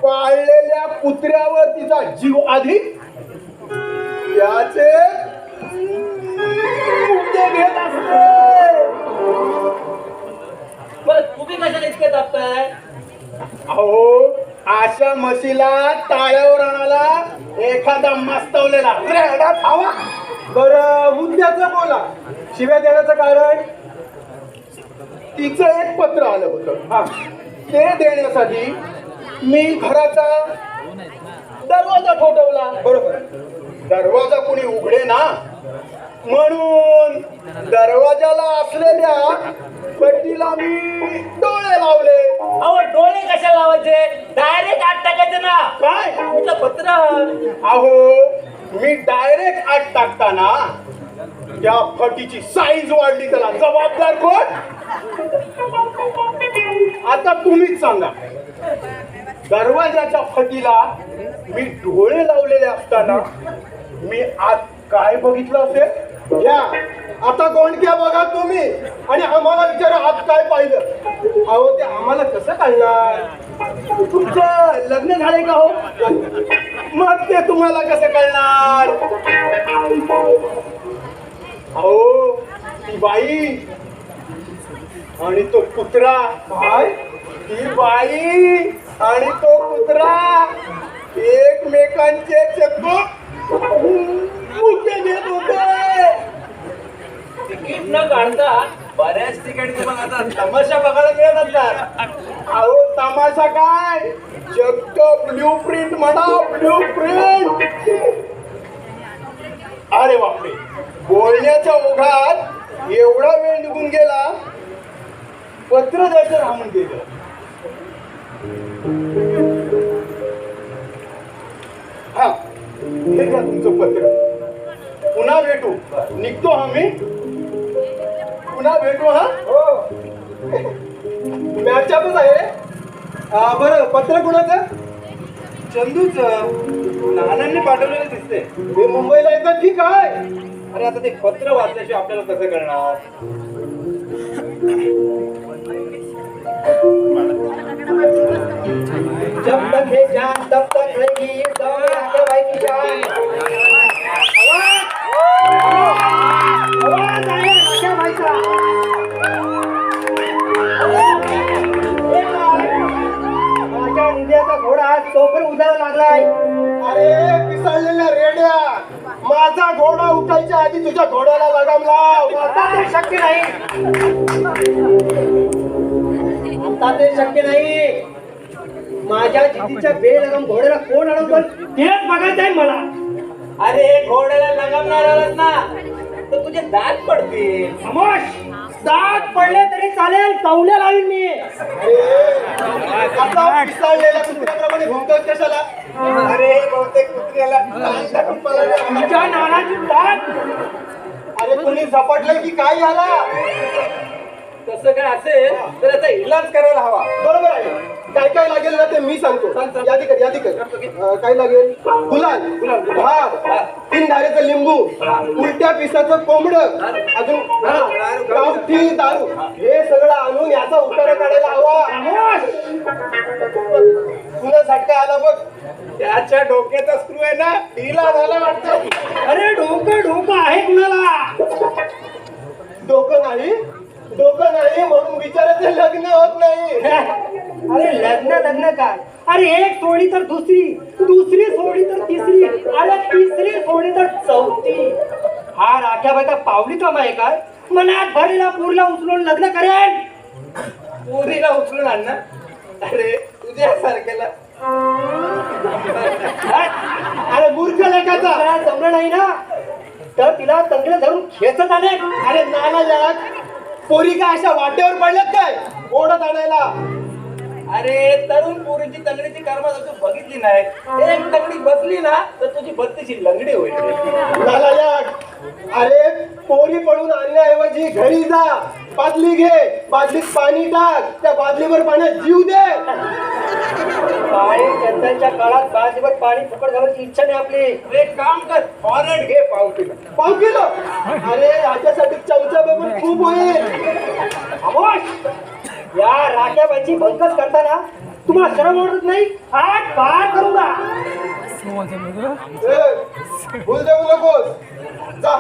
पाळलेल्या कुत्र्यावर तिचा जीव अधिक. त्याचे मुद्दे घेत असते. बरं तुम्ही कशाला इतके दाबताय? अहो अशा म्हशीला टाळ्यावर आणायला एखादा मस्तवलेला रेडा खावा. बरं मुद्द्याचं बोला. शिव्या देण्याचं कारण? तिचं एक पत्र आलं होतं ते देण्यासाठी मी घराचा दरवाजा ठोठवला. बरोबर. दरवाजा कोणी उघडे ना म्हणून दरवाजाला असलेल्या पट्टीला मी डोळे लावले. अहो डोळे कशाला लावायचे? डायरेक्ट आत टाकायचे ना. काय तुमचं पत्र. अहो मी डायरेक्ट आत टाकताना त्या फटीची साईज वाढली. त्याला जबाबदार कोण? आता तुम्हीच सांगा. दरवाजाच्या फटीला मी डोळे लावलेले असताना मी आत काय बघितलं असेल? घ्या आता गोंडक्या बघा तुम्ही आणि आम्हाला विचारा आत काय पाहिलं. अहो ते आम्हाला कसं कळणार? तुमचं लग्न झालंय का हो? मग ते तुम्हाला कसं कळणार? अहो ती बाई आणि तो कुत्रा. काय? ती बाई आणि तो कुत्रा एकमेकांचे चक्क मुके घेत होते. तिकीट न काढता बऱ्याच ठिकाणी तुम्हाला आता तमाशा बघायला मिळत असतात. अहो तमाशा काय चक्क ब्ल्यू प्रिंट म्हणा ब्ल्यू प्रिंट. अरे बापरे बोलण्याच्या ओघात एवढा वेळ निघून गेला पत्र द्यायचं राहून गेलं. हा हे घ्या तुमचं पत्र. पुन्हा भेटू. निघतो आम्ही. पुन्हा भेटू. हा हो मॅचअपच आहे. बरं पत्र कुणाचं? चंदूच. नानांनी पाठवलेलं दिसते. हे मुंबईला येतात की काय? अरे आता ते पत्र वाचल्याशिवाय आपल्याला कसं करणार? जब तक है जान तब तक रहेगी ये गाँव में आगे भाई की जान. आवाज आहे आगे भाईचा. माझ्या इंडियाचा घोडा आज चोपर उदायला लागलाय. अरे पिसळलेल्या रेड्या माझा घोडा उठायच्या आधी तुझ्या घोड्याला लगाम लाव. आता ते शक्य नाही. आता ते शक्य नाही. माझ्या जितीच्या बेलगाम घोड्याला कोण अडवतो तेच बघायचं आहे मला. अरे घोड्याला लगामणार आलास ना तर तुझे दात पडतील. खामोश. दात पडले तरी चालेल. कवल्या लावीन मी. आता पिसाळलेल्या कुत्र्याप्रमाणे घुमतोस कशाला? अरे बहुतेक कुत्र्याला तुमच्या नानाची दात. अरे कुणी झपटलं की काय झाला? तसं काय असेल तर याचा इलाज करायला हवा. बरोबर आहे. काय काय लागेल ना ते मी सांगतो. यादी कर यादी कर. काय लागेल? गुलाल भात 3 धारेचं लिंबू उलट्या पिसाचं कोंबड अजून गावठी दारू हे सगळं आणून याचा उतारा काढायला हवा. तुला झटका आला बघ. त्याच्या डोक्याचा स्क्रू आहे ना ढिला झाला वाटतं. अरे डोकं आहे कुणाला? डोकं नाही म्हणून विचारायचं लग्न होत नाही. अरे लग्न लग्न काय, अरे एक सोडी तर दुसरी, दुसरी सोडी तर तिसरी, अरे तिसरी सोडी तर चौथी. हा राख्या बायका पावली काम आहे काय? मनात भरीला पुरला उचलून लग्न करेन. पुरीला उचलून आण ना. अरे तुझ्यासारख्याला अरे मूर्ख लेखाचा जमलं नाही ना, तर तिला तंगडे धरून खेचत आले. अरे नाला पोरी काय अशा वाटेवर पडल्यात काय ओढत आणायला? अरे तरुण पोरीची तंगडीची कर्म तू बघितली नाही. एक तंगडी बसली ना तर तुझी बत्तीची लंगडी होईल. अरे पोरी पडून आणण्याऐवजी घरी जा, बादली घे, बादलीत पाणी टाक, त्या बादलीवर पाण्यात जीव दे. त्यांच्या काळात बादलीवर पाणी फुकट घालायची इच्छा नाही आपली. एक काम कर, फॉरेट घे पाव किलो. पाव किलो? अरे याच्यासाठी चमचा बघून खूप होईल. या राख्याबाईची भंकस करताना तुम्हाला शरम वाटत नाही? आठ पार करूंगा. भूल जाऊ नकोस. जा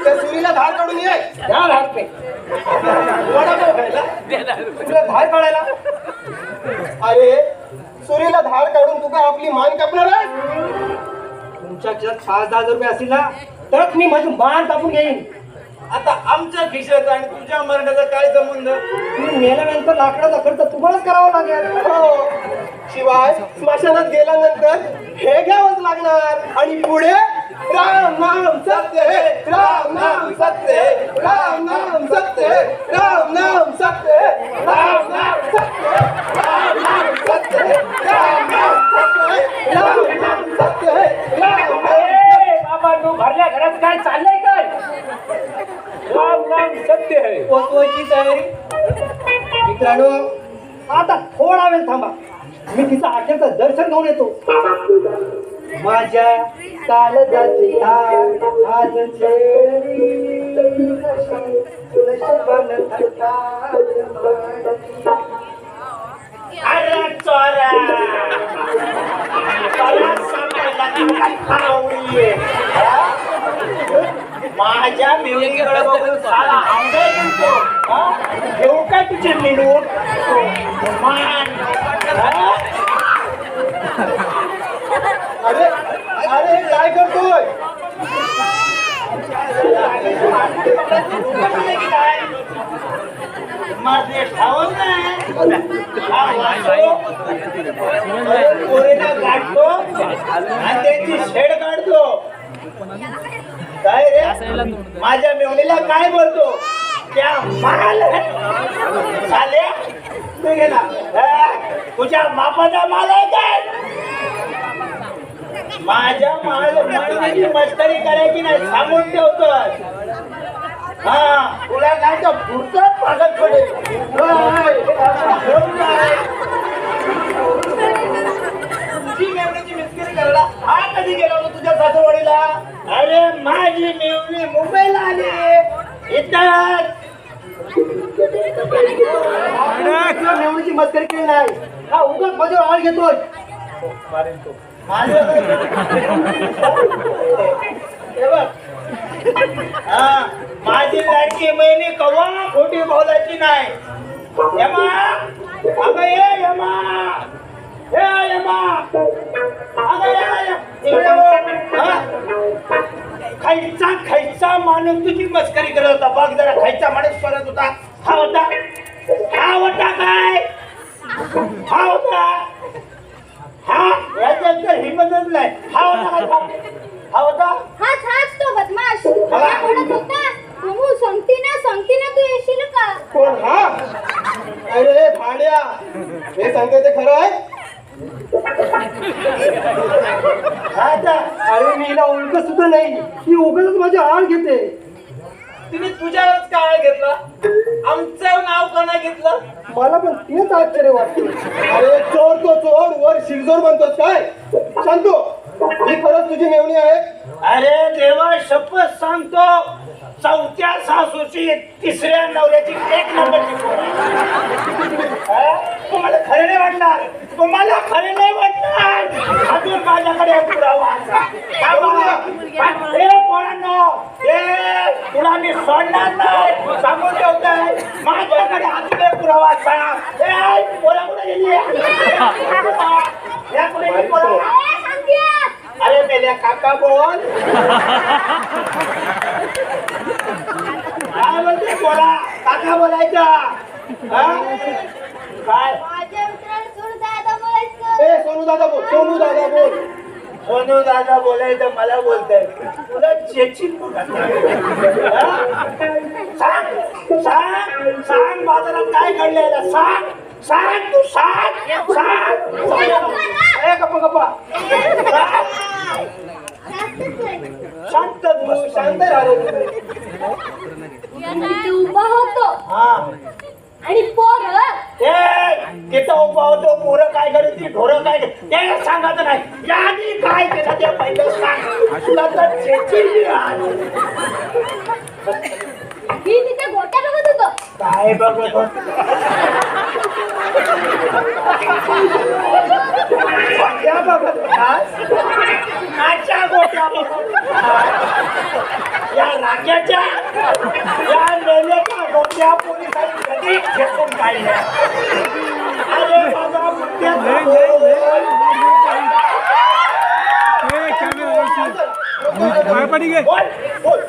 त्या सुरीला धार काढून ये. या धार वडापाव खायला तुला धार काढायला? अरे सुरीला धार काढून तू काय आपली मान कापणार आहे? तुमच्या खिशात 5,000 रुपये असतील ना तरच मी माझी मान कापून घेईन. आता आमच्या खिशाचा आणि तुझ्या मराठाचा काय संबंध? तुम्ही मेल्यानंतर लाकडाचा खर्च तुम्हालाच करावा लागेल. हो. शिवाय स्मशानात गेल्यानंतर हे घ्यावंच लागणार. आणि पुढे राम नाम सत्य है, राम नाम सत्य है, राम नाम सत्य है, राम नाम सत्य है, राम नाम सत्य है, राम नाम सत्य है, राम नाम सत्य है, राम नाम सत्य है, राम नाम. बाबा तू भरल्या घरात काय चाललंय काय? राम नाम सत्य है. पोचवायची तयारी. मित्रांनो आता थोडा वेळ थांबा, मी तिचं अखेरचं दर्शन घेऊन येतो. माझ्या काळजाची धार आज छेडली, नशिबानं धरता अरे चोरा, चोरा सापडला का आवडीये? माझ्या मेवणीकडे बघून साला आंबे घेतो. घेऊ काय तुझे मिळून अरे अरे काय करतोय? माझे ठाऊन नाही पोरीला गाठतो आणि त्याची शेड काढतो. काय रे माझ्या मेवणीला काय बोलतो? त्या माल चाले तू गेला तुझ्या बापाचा माल आहे काय? माझ्या मालची मस्करी करायची नाही सांगून ठेवतो. हा तुला काय तर पुढचं पागत पडेल. तुझी मेवणीची मिस्करी करायला हा कधी गेला होता तुझ्या सासरवाडीला? अरे माझी मेवणी मुंबईला आली इथं. मेवणीची मस्करी केली नाही, हा उगाच माझ्यावर आळ घेतोय. माझी लाडकी बहिणी कवा खोटी बोलायची नाही. यमा अगं ये यमा, हे यमा अगं खायचा खायचा माणूस तुझी मस्करी करत होता. बघ जरा खायचा माणूस करत होता. हा होता, हा होता काय? हा होता, हा याच्यात तर हिंमतच नाही. हा होता का? हा होता. हाच तो बदमाश. काय म्हणत होता? अहो सांगती ना तू येशील का? कोण हा? अरे भाड्या, हे सांगते ते खरं आहे? अरे मी हिला ओळखत सुद्धा नाही, मी उगाच माझी आळ घेते. तिने तुझ्यावरच काय घेतला? आमचं नाव का नाही घेतलं? मला पण तेच आश्चर्य वाटते. अरे चोर तो चोर, वर शिरजोर म्हणतोस काय? सांगतो ही खरंच तुझी मेवणी आहे? अरे देवा शपथ सांगतो, चौथ्या सासूची तिसऱ्या नवऱ्याची एक नंबरची पोर आहे. तुम्हाला खरे नाही वाटणार, तुम्हाला खरे नाही वाटणार. अजून माझ्याकडे पुरावा असा. पोरांनो, तुला मी सोडणार नाही सांगून ठेवतोय माझ्याकडे अजून एक पुरावा सांग ए, पोरं कुठे गेली या कुठे गेली पोरं? ए, सांगते. अरे मेल्या काका बोल काय बोलते बोला काका बोलायचा हा? काय माझ्या मित्राला सोडून दादा बोलायचं. ए सोनू दादा बोल, सोनू दादा बोल. सोनू दादा बोलायचं मला बोलतय तुला चेचिन सांग सांग सांग बाजारात काय घडलेलं सांग सांग तू सांग सांग ए, गप्पा गप्पा शांत तू शांत राहा तिथे उभा होतो हा आणि पोरं ए तिथं उभा होतो पोरं काय करते ढोरं काय करते ते सांगत नाही यादी काय केलं ते पहिलं सांग तुला तर चेचिन आली. मी तिथे गोट्या बघत होतो. काय बघत होत गोट्या बघत होतास? काच्या गोट्या बघत होतास? या राजाच्या या नेल्याच्या गोट्या पोलिसांनी कधी घेऊन काढल्या अरे बाबा मुद्द्याचा बोल बोल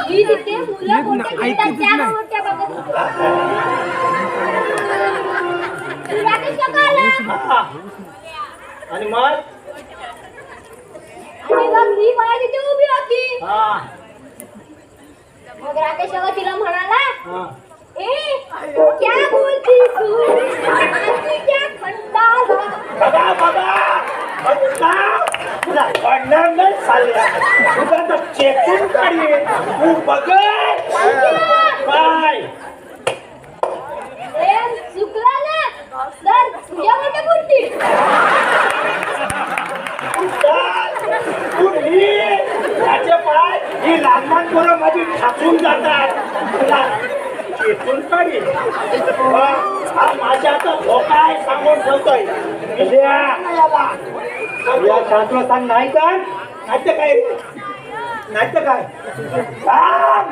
मी तिथे मुलं गोट्या खेळतात त्या गोट्या बघत होतो. राकेश काका आला. हा. आणि मग आणि मग ही बाया तिथे उभी होती. हा मग राकेश काका तिला म्हणाला हा ए क्या बोलती तू आजी क्या खंडाला. बाबा बाबा बघता तुला पडणार नाही चालल्या तुला तर चेकून काढी तू बघ काय प्रेम चुकला ना तर तुझ्या मोठ्या बोलती. तू त्याचे पाय ही लहान पोरं माझी ठाकून जातात तुला चेकून काढी हा माझ्या आता धोका आहे सांगून ठेवतोय या शांतला सांग नाही तर नाट्य काय नाट्य काय सांग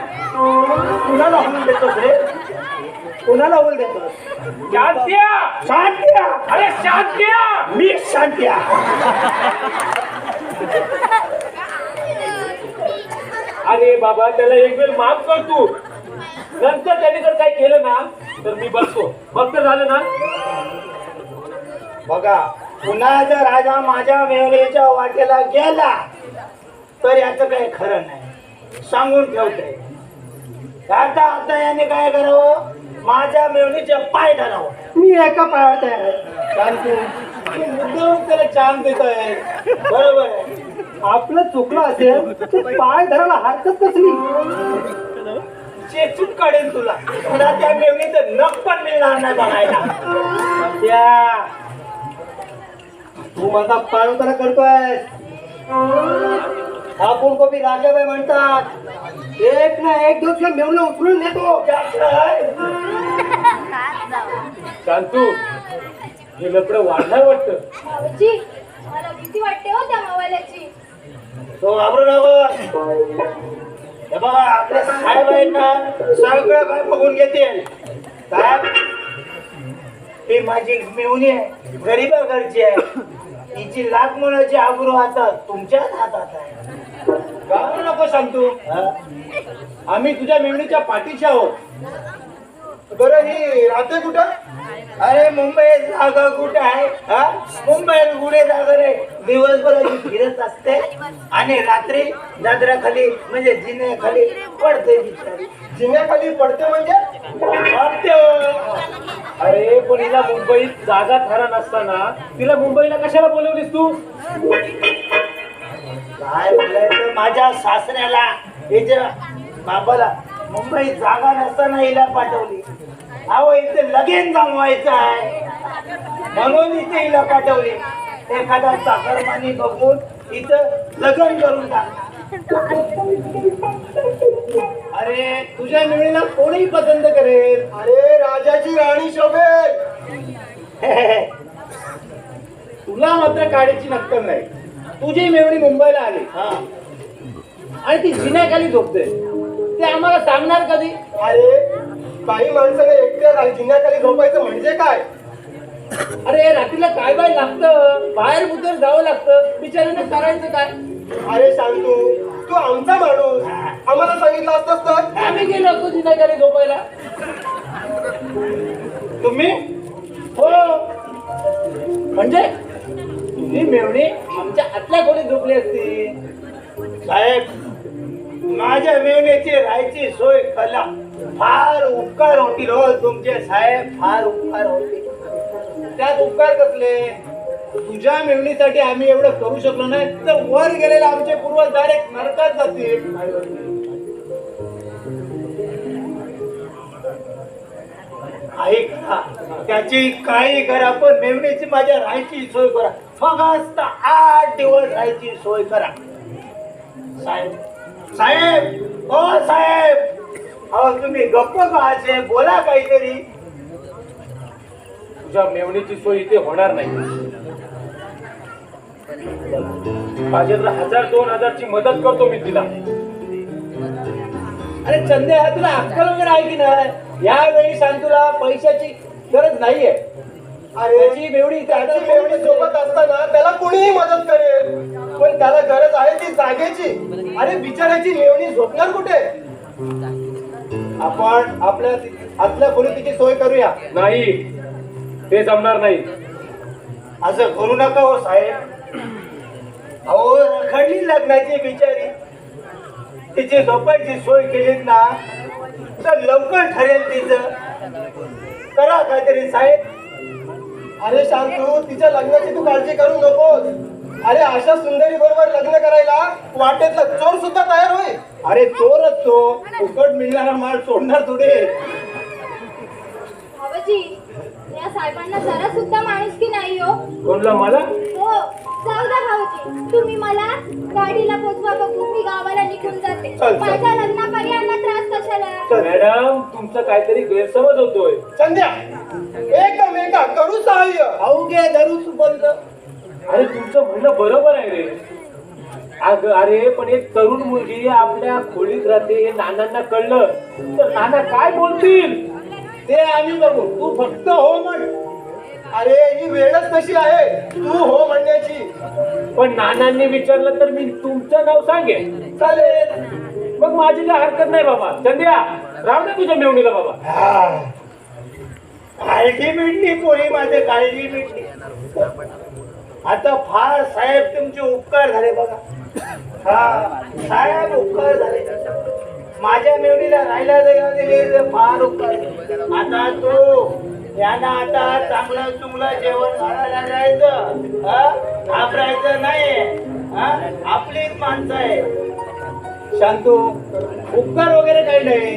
कुणाला होऊन देतोस रे कुणाला होऊन देतोस शांत्या शांत्या अरे शांत्या मी शांत्या अरे बाबा त्याला एक वेळ माफ कर तू नंतर त्याने जर काही केलं ना तर मी बघतो फक्त झालं ना बघा पुन्हा जर राजा माझ्या मेवणीच्या वाटेला गेला तर याचं काही खरं नाही सांगून ठेवतोय आता आता याने काय करावं माझ्या मेवणीचे पाय धरावं मी एका पायावर तयार आहे. शांतू तू मुद्दाम त्याला चांद देत आहे बरोबर आहे आपलं चुकलं असेल तर पाय धरायला हरकत कसली. चेचून काढेल तुला तुला त्या मेवणीचं नख पण मिळणार नाही बघायला त्या तू माझा पाय उतारा करतोय. हा कोणकोबी राजाबाई म्हणतात एक ना एक दिवस मेवणं उचलून नेतो. शांतू हे लपडं वाढणार वाटतं बाबाजी मला भीती वाटते हो त्या मोबाईलची. तो घाबरू नको हे बघा आपले साहेब आहेत ना सगळं काय बघून घेते साहेब ही माझी मेवणी आहे गरीबा घरची आहे तिची लाख मुलाची आबरू आता तुमच्याच हातात आहे घाबरू नको सांगतो आम्ही तुझ्या मेवणीच्या पाठीशी आहोत बरं ही राहते कुठं. अरे मुंबईत जागा कुठे आहे हा मुंबईत कुठे जागा रे दिवसभर अशी फिरत असते आणि रात्री दादराखाली म्हणजे जिन्याखाली पडते बिचारी जिन्याखाली पडते म्हणजे पडते. अरे पण हिला मुंबईत जागा खरा नसताना तिला मुंबईला कशाला बोलवलीस तू काय बोलायचं माझ्या सासऱ्याला हिच्या बाबाला मुंबईत जागा नसताना हिला पाठवली अहो इथे लगेच जमवायचं आहे म्हणून इथे हिला पाठवली एखादा चाकरमानी बघून इथं लग्न करून टाक अरे तुझ्या मुलीला कोणी पसंत करेल अरे राजाची राणी शोभेल. तुला मात्र काढायची नक्कल नाही तुझी मेवणी मुंबईला आली आणि ती जिन्याखाली झोपते ते आम्हाला सांगणार कधी? अरे काही माणसाने एकट्या जिन्याखाली झोपायचं म्हणजे काय? अरे रात्रीला काय बाय लागतं, बाहेर बुद्धावर जावं लागतं, बिचाऱ्याने करायचं काय? अरे शांतू, तू आमचा माणूस, आम्हाला सांगितलं असतंस तर आम्ही गेलो असतो जिन्याखाली झोपायला. तुम्ही हो म्हणजे तुम्ही मेवणी आमच्या आतल्या खोलीत झोपली असती. साहेब, माझ्या मेवण्याची राहायची सोय कला फार उपकार होतील हो तुमचे साहेब, फार उपकार होतील. त्यात उपकार कसले? तुझ्या मेवणीसाठी आम्ही एवढं करू शकलो नाही तर वर गेलेले आमचे पूर्वज डायरेक्ट नरकात जातील. ऐका, त्याची काही करा पण मेवण्याची माझ्या राहायची सोय करा. फक्त 8 दिवस राहायची सोय करा. साहेब, साहेब, ओ साहेब, अहो तुम्ही गप्प का असे? बोला काहीतरी. तुझ्या मेवणीची सोय इथे होणार नाही. माझ्याकडे 1000-2000ची मदत करतो मी तिला. अरे चंद्या, तुला अक्कल वगैरे आहे की नाही? यावेळी शांतूला पैशाची गरज नाहीये. अरे त्याची मेवणी त्याची मेवणी सोबत असताना त्याला कुणीही मदत करेल, पण त्याला गरज आहे ती जागेची. अरे बिचाराची मेवणी झोपणार कुठे? आपण आपल्या आतल्या खोलीत तिची सोय करूया. नाही, ते जमणार नाही. असं करू नका हो साहेब. अहो रखडली लग्नाची बिचारी, तिची झोपायची सोय केलीत ना तर लवकर ठरेल तिचं. करा काहीतरी साहेब. अरे शांतू, तिच्या लग्नाची तू काळजी करू नकोस. अरे अशा सुंदरी बरोबर लग्न करायला वाटेतला चोर सुद्धा तयार होईल. अरे चोरच तो, फुकट मिळणारा माल सोडणार थोडे. बाबाजी, या साहेबांना जरा सुद्धा माणुसकी नाही हो. कोणला? मला? हो, जाऊ द्या भाऊजी, तुम्ही मला गाडीला पोचवा बघू, मी गावाला निघून जाते. चल. माझ्या लग्नापर्यंत त्रास कशाला? मॅडम, तुमचा काहीतरी गैरसमज होतोय. संध्या, एकमेका करू सहाय्य. अवघे धरू सुबंध. अरे तुमचं म्हणणं बरोबर आहे रे. अरे पण एक तरुण मुलगी आपल्या खोलीत राहते हे नानांना कळलं तर नाना काय बोलतील? ते आम्ही बघू, तू फक्त हो म्हण. अरे ही वेळच तशी आहे तू हो म्हणण्याची. पण नानांनी विचारलं तर मी तुमचं नाव सांगेन. चालेल. मग माझी काय हरकत नाही बाबा. चंद्या, राहू दे तुझ्या मेवणीला बाबा. काळजी मिटली पोरी, माझे काळजी मिटली. आता फार साहेब तुमचे उपकार झाले बघा. हा साहेब, उपकार झाले. माझ्या मेवणीला राहायला दिले फार उपकार. आता तो यांना आता चांगलं चुंगलं जेवण घालायला जायचं, घाबरायचं नाही. आपलीच माणसं आहे. शांतू, उपकार वगैरे काही नाही.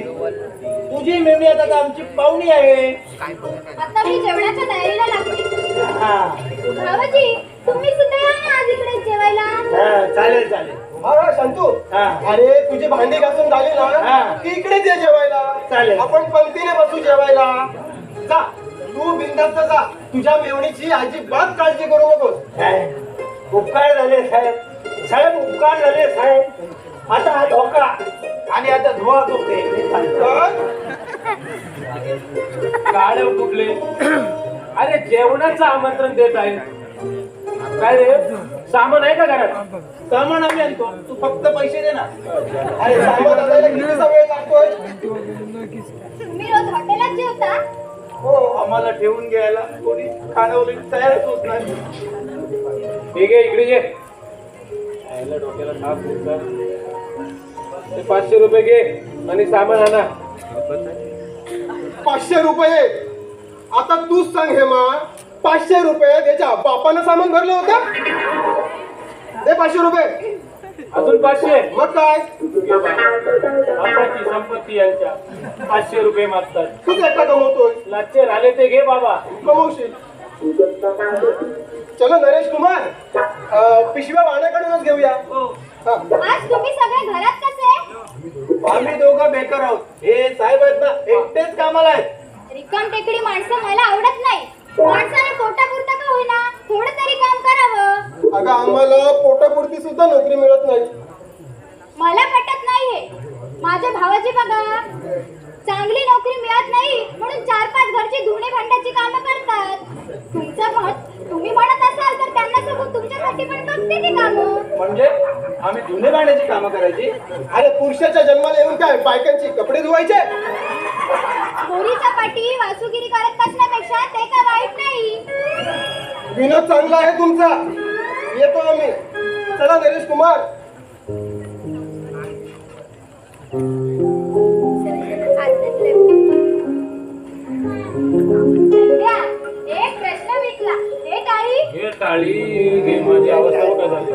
तुझी मेवणी आता आमची पाहुणी आहे. आता मी जेवणाच्या तयारीला लागते. हा भाऊजी, तुम्ही सुद्धा या ना आज इकडे जेवायला. हा, चालेल चालेल. हा शांतू, हा. अरे तुझी भांडी घासून झाली ना हा. की इकडेच ये जेवायला. चालेल. आपण पंक्तीने बसू जेवायला. जा, तू बिंदास्त जा. तुझ्या मेवणीची अजिबात काळजी करू नकोस. साहेब, उपकार झाले साहेब. साहेब, उपकार झाले साहेब. आता हा धोका आणि आता धुवा दुखते. गाड्या तुटले. अरे जेवणाचं आमंत्रण देत आहे. काय रे, सामान आहे का घरात? सामान आम्ही आणतो, तू फक्त पैसे दे ना. अरे सामान आणायला कितीचा वेळ लागतोय? तुम्ही रोज हॉटेलात जेवता? हो. आम्हाला ठेवून घ्यायला कोणी खाणवली तयारच होत नाही. ठीक आहे, इकडे ये. यायला डोक्याला ताप देतात. ते 500 रुपये घे आणि सामान आणा. 500 रुपये? आता तूच सांग हेमा, 500 रुपये त्याच्या बापानं सामान भरलं होतं? दे 500 रुपये. अजून 500. मग काय, बापाची संपत्ती यांच्या 500 रुपये मागतात. तूच एकटा कमवतोय. लाचे राहिले ते घे बाबा. कमवशील. चलो नरेश कुमार, पिशव्या वाण्याकडूनच घेऊया. हा. आज तुम्ही सगळे घरात कसे? आम्ही दोघं बेकार आहोत. हे साहेब आहेत ना, एकटेच कामाला आहेत. रिकाम टेकडी माणसं मला आवडत नाही. माणसाने पोटापुरतं का होईना थोडं तरी काम करावं. अगं आम्हाला पोटापुरती सुद्धा नोकरी मिळत नाही. मला माझ्या भावाची बघा, चांगली नोकरी मिळत नाही म्हणून 4-5 घरची धुणे भांड्याची कामं करतात. तुम्ही म्हणत असाल तर त्यांना सांगून तुमच्यासाठी पण बघते ती कामं. म्हणजे आम्ही धुणे भांड्याची कामं करायची? अरे पुरुषाच्या जन्माला येऊन काय बायकांची कपडे धुवायचे? पोरीच्या पाठी वासुगिरी करत बसण्यापेक्षा ते काय वाईट नाही. विनोद चांगला आहे तुमचा, येतो आम्ही. चला नरेश कुमार. संध्या, एक प्रश्न विकला. हे टाळी हे टाळी हे माझी अवस्था बघा झाली.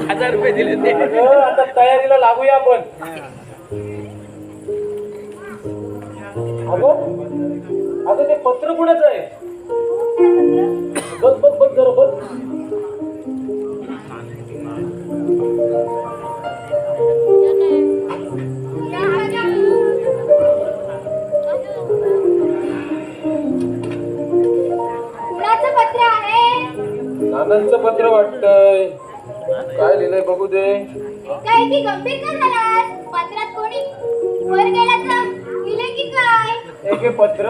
1000 रुपये दिले ते. अगं, आता तयारीला लागूया आपण. अगं ते पत्र कुणाचं आहे? बघ बघ बघ जरा बघ. कुणाचं पत्र आहे? नानांचं पत्र वाटतंय. काय लिहिलंय बघू दे. काय की गंभीर का झालास? पत्रात कोणी वर गेल्याचं लिहिले की काय? एक हे पत्र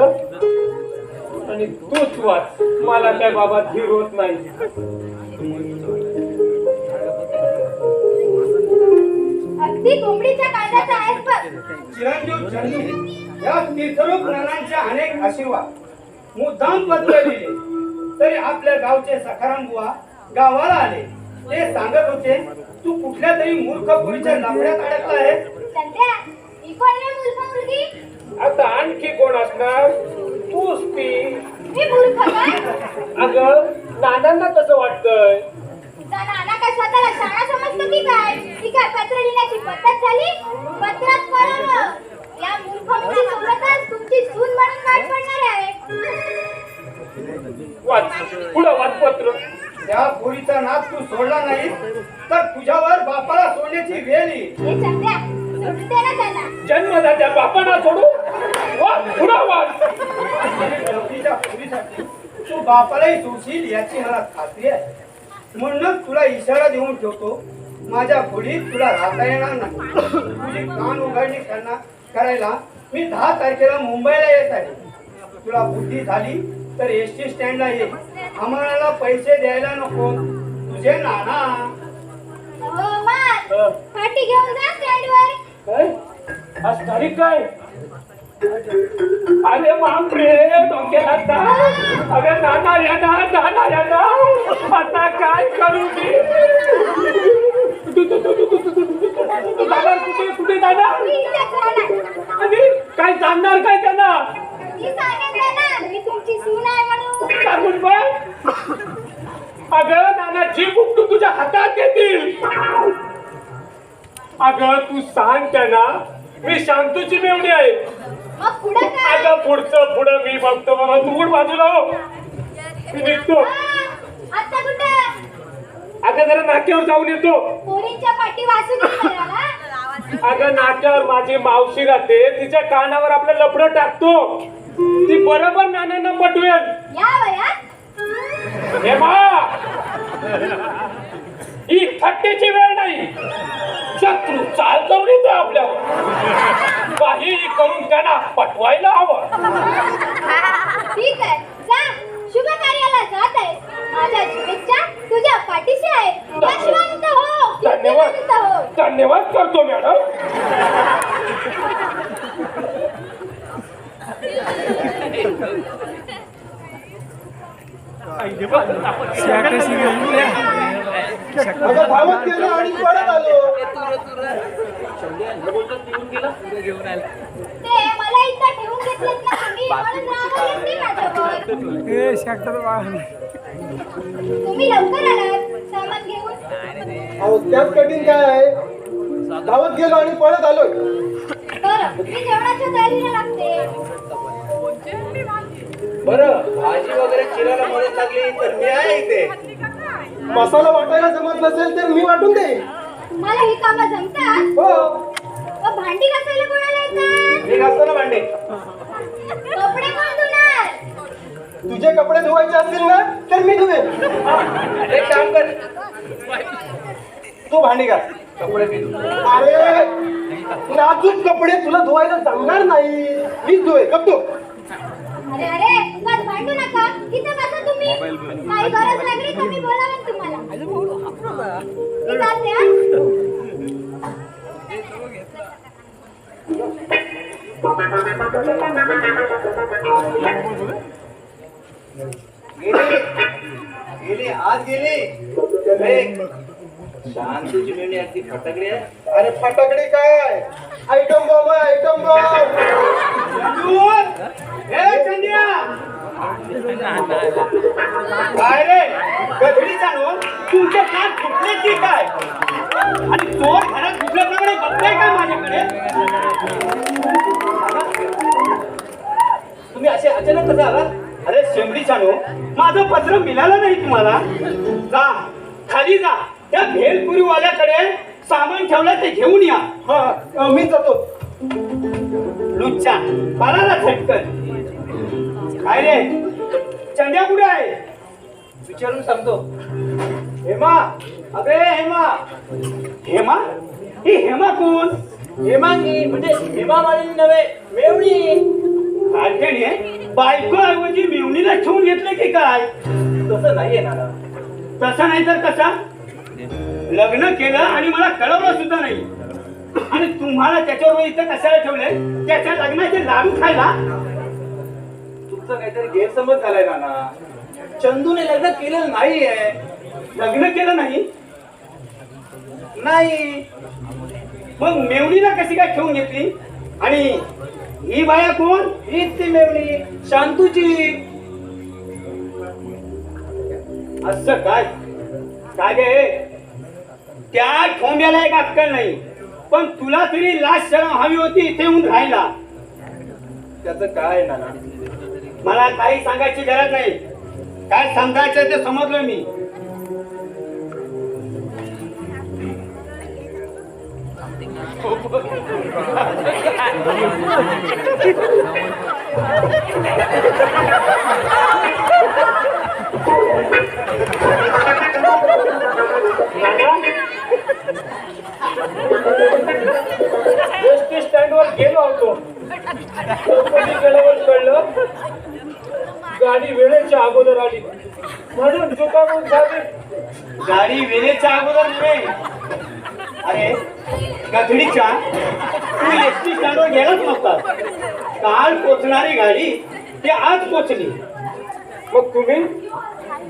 आणि तूच वाच. मला काय बाबा धीर होत नाही. अगदी कोंबडीच्या काळजाचा आहेस बघ. चिरंजीव चंदू या तीर्थरूप नानांचे अनेक आशीर्वाद. मुद्दाम पत्र लिहिले तरी आपल्या गावचे सखाराम बुवा गावाला आले. ते सांगत होते तू कुठल्या तरी मूर्ख पुरीच्या लफड्यात अडकला आहे. संध्या, ही कोण रे मूर्ख मुलगी? आता आणखी कोण असणार? तूच ती. मी मूर्ख काय? अगं नानांना कसं वाटतंय? तुझा नाना काय स्वतःला शाळा समजतो की काय? ही काय पत्र लिहिण्याची पद्धत झाली? पत्रात कळवलं. या मूर्ख मुलीसोबतच तुमची सून म्हणून वाट पडणार आहे. वाच पुढं वाच पत्र. त्या पुरीचा नाद तू सोडला नाही तर तुझ्यावर बापाला सोडण्याची वेळ येईल. हे संध्या, सोडून दे ना त्यांना. जन्मदात्या बापांना सोडू. वाच पुढं वाच. लवकीच्या पुरीसाठी तू बापालाही सोडशील याची मला खात्री आहे. म्हणूनच तुला इशारा देऊन ठेवतो. माझ्या खोलीत तुला राहता येणार नाही. तुझी कान उघडणी करायला मी 10 तारखेला मुंबईला येत आहे. तुला बुद्धी झाली तर एसटी स्टँडला ये. आम्हाला पैसे द्यायला नको. तुझे नाना. हो मार. पाठी घेऊन जा स्टँडवर. काय आज तारीख काय? अरे बापरे डोक्याला ताप. अरे नाना येणार नाना येणार. आता काय करू मी? दादा कुठे कुठे दादा? मी इथेच राहणार. आणि काय सांगणार काय त्यांना? मी सांगितलं ना, मी तुमची सून आहे म्हणून. सांगून बघ. अगं नाना जीभ उपटून तुझ्या हातात येतील. अगं तू सांग त्यांना मी शांतूची मेवणी आहे. मग पुढे काय? अगं पुढचं पुढं मी बघतो बाबा. तू उठ बाजूला हो. मी निघतो. आता कुठे? अगं जरा नाक्यावर जाऊन येतो. पोरींच्या पाठी वासुगिरी करायला? अगं नाक्यावर माझी मावशी राहते. तिच्या कानावर आपलं लपडं टाकतो. ती बरोबर नानांना पटवेल. या वयात? हे मा ही थट्टेची वेळ नाही. शत्रू चाल करून येतो आपल्यावर. काहीही करून त्यांना पटवायला हवं. ठीक आहे, जा. शुभ कार्याला जात आहे. माझ्या शुभेच्छा तुझ्या पाठीशी आहे. यशवंत हो. धन्यवाद. यशवंत हो. धन्यवाद करतो मॅडम. अगं धावत गेलो आणि पळत आलो. ते मला इथं ठेवून घेतलेत ना तुम्ही, म्हणून रागावलेत ते माझ्यावर. तुम्ही लवकर आलात सामान घेऊन. अहो त्यात कठीण काय आहे? धावत गेलो आणि पळत आलोय. बरं, मी जेवणाच्या तयारीला लागते. बरं भाजी वगैरे चिरायला मदत लागली तर मी आहे इथे. मसाला वाटायला जमत नसेल तर मी वाटून देईन. तुम्हाला ही कामं जमतात? हो. भांडी घासायला कोणाला येतात? मी घासतो ना भांडे. कपडे कोण धुणार? तुझे कपडे धुवायचे असतील ना तर मी धुवेन. एक काम कर तू भांडी घास. कपडे मी धुतो. अरे नाजूक कपडे तुला धुवायला जमणार नाही. मीच धुवे गप्पो. अरे अरे उगाच भांडू नका. इथं बसा तुम्ही. काही गरज लागली तर मी बोलावेन तुम्हाला. मी जाते हा. गेली आज गेली शांतची मेवणी अगदी फटाकडे आहे. अरे फटाकडे काय आयटम बॉम्ब आहे आयटम बॉम्ब. काय रे गधडी चालू तुमचे कान फुटले की काय आणि चोर घरात घुसल्याप्रमाणे बघताय काय माझ्याकडे. तुम्ही असे अचानक कसं आला. अरे शेंबडी चालू माझं पत्र मिळालं नाही तुम्हाला. जा खाली जा त्या भेलपुरीवाल्याकडे सामान ठेवलं ते घेऊन या. हा मीच जातो. लुच्चा पळाला झटकन. काय रे चंद्या कुठे आहे विचारून सांगतो. हेमा. अबे हेमा. हेमा ही हेमा कोण. हेमांगी म्हणजे हेमा मालिनी नव्हे मेवणी. कालकेने बायको ऐवजी मेवणीला ठेवून घेतले की काय. तसं नाहीये ना. तसं नाही तर कसा. लग्न केलं आणि मला कळवलं सुद्धा नाही आणि तुम्हाला त्याच्यावर इथं कशाला ठेवले. त्याच्या लग्नाचे लाडू खायला. तुमचा काहीतरी गैरसमज झालाय नाना. चंदूने लग्न केलेलं नाहीये. लग्न केलं नाही. नाही. मग मेवणीला कशी काय ठेवून घेतली आणि ही बाया कोण. हीच ती मेवणी शांतूची. असं काय. काय गे त्या ठोंब्याला एक अक्कल नाही पण तुला तरी लाज शरम हवी होती इथे येऊन राहायला. त्याचं काय नाना. मला काही सांगायची गरज नाही. काय समजायचं ते समजलं मी. एसटी स्टँडवर गेलो होतो. चौकशी केल्यावर कळलं गाडी वेळेच्या अगोदर आली म्हणून चुकामूक झाली. गाडी वेळेच्या अगोदर नव्हे. अरे गधडीच्या तू एसटी स्टँडवर गेलाच नव्हता. काल पोचणारी गाडी ती आज पोचली. मग तुम्ही.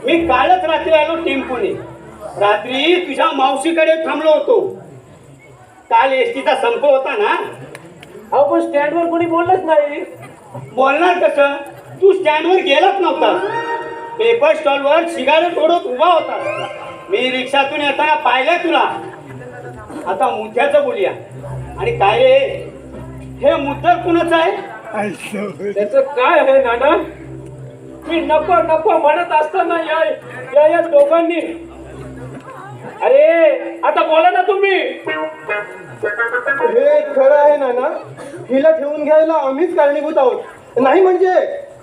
मी कालच रात्री आलो टेम्पोने. रात्री तुझ्या मावशीकडे थांबलो होतो. काल एसटीचा संप होता ना. अहो पण स्टँडवर कोणी बोललंच नाही. बोलणार कसं. तू स्टँडवर गेलाच नव्हता. पेपर स्टॉलवर सिगारेट ओढत उभा होता. मी रिक्षातून येताना पाहिलं तुला. आता मुद्द्याचं बोलूया. आणि काय रे हे मुद्दा कुणाचं आहे. त्याचं काय आहे नाना. मी नको नको म्हणत असताना या दोघांनी. अरे आता बोला ना तुम्ही. हे खरं आहे नाना. हिला ठेवून घ्यायला आम्हीच कारणीभूत आहोत. नाही म्हणजे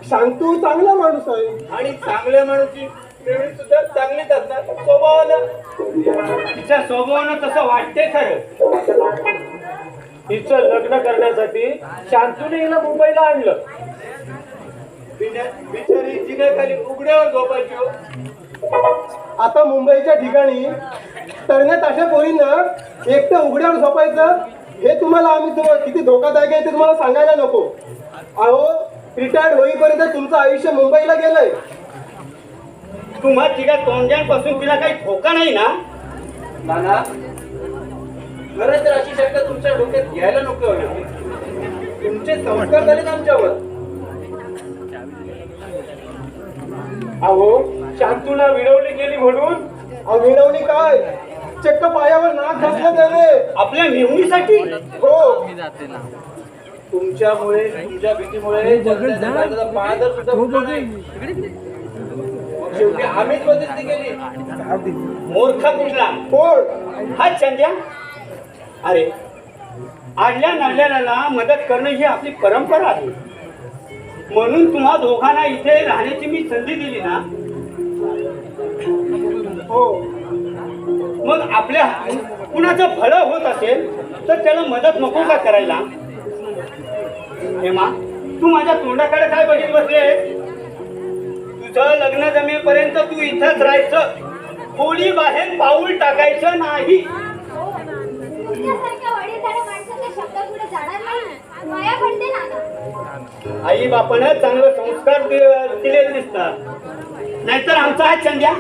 शांतू चांगला माणूस आहे. आणि चांगल्या माणूसची मेवणी सुद्धा चांगलीच असणार स्वभावानं. तिच्या स्वभावानं तसं वाटते खरं. तिचं लग्न करण्यासाठी शांतूने हिला मुंबईला आणलं. बिचारी जिन्याखाली उघड्यावर झोपायची हो. आता मुंबईच्या ठिकाणी तरण्यात अशा पोरींना एकटं उघड्यावर झोपायचं हे तुम्हाला आम्ही किती धोकादायक आहे ते तुम्हाला सांगायला नको. अहो रिटायर्ड होईपर्यंत तुमचं आयुष्य मुंबईला गेलंय. तुम्हा तिला तोंड्यांपासून तिला काही धोका नाही ना. नाना खरं तर अशी शंका तुमच्या डोक्यात घ्यायला नको हवी. तुमचे संस्कार झालेत आमच्यावर. अहो शांतूला विडवली गेली म्हणून. विनवणी काय चक्क पायावर नाक घातलं त्याने आपल्या मेहुणीसाठी. हो. तुमच्यामुळे तुमच्या भीतीमुळे जनतेच्या कायद्याचा पायदळ सुद्धा फुटला नाही. मग शेवटी आम्हीच मदत केली. मूर्ख कुठला. कोण. हा चंद्या. अरे आडल्या नडल्याला मदत करणं ही आपली परंपरा आहे. म्हणून तुम्हा दोघांना इथे राहण्याची मी संधी दिली ना. हो. मग आपल्या कुणाचं भलं होत असेल तर त्याला मदत नको का करायला? हेमा, तू माझ्या तोंडाकडे काय बघित बसले? तुझं लग्न जमेपर्यंत तू इथंच राहायचं, खोली बाहेर पाऊल टाकायचं नाही. तुमच्यासारख्या वडीलधाऱ्या माणसाच्या शब्दापुढे जाणार नाही. माया पडते नाना. आई बापानं चांगलं संस्कार दिलेले दिसतात. नाहीतर आमचा हा चंद्या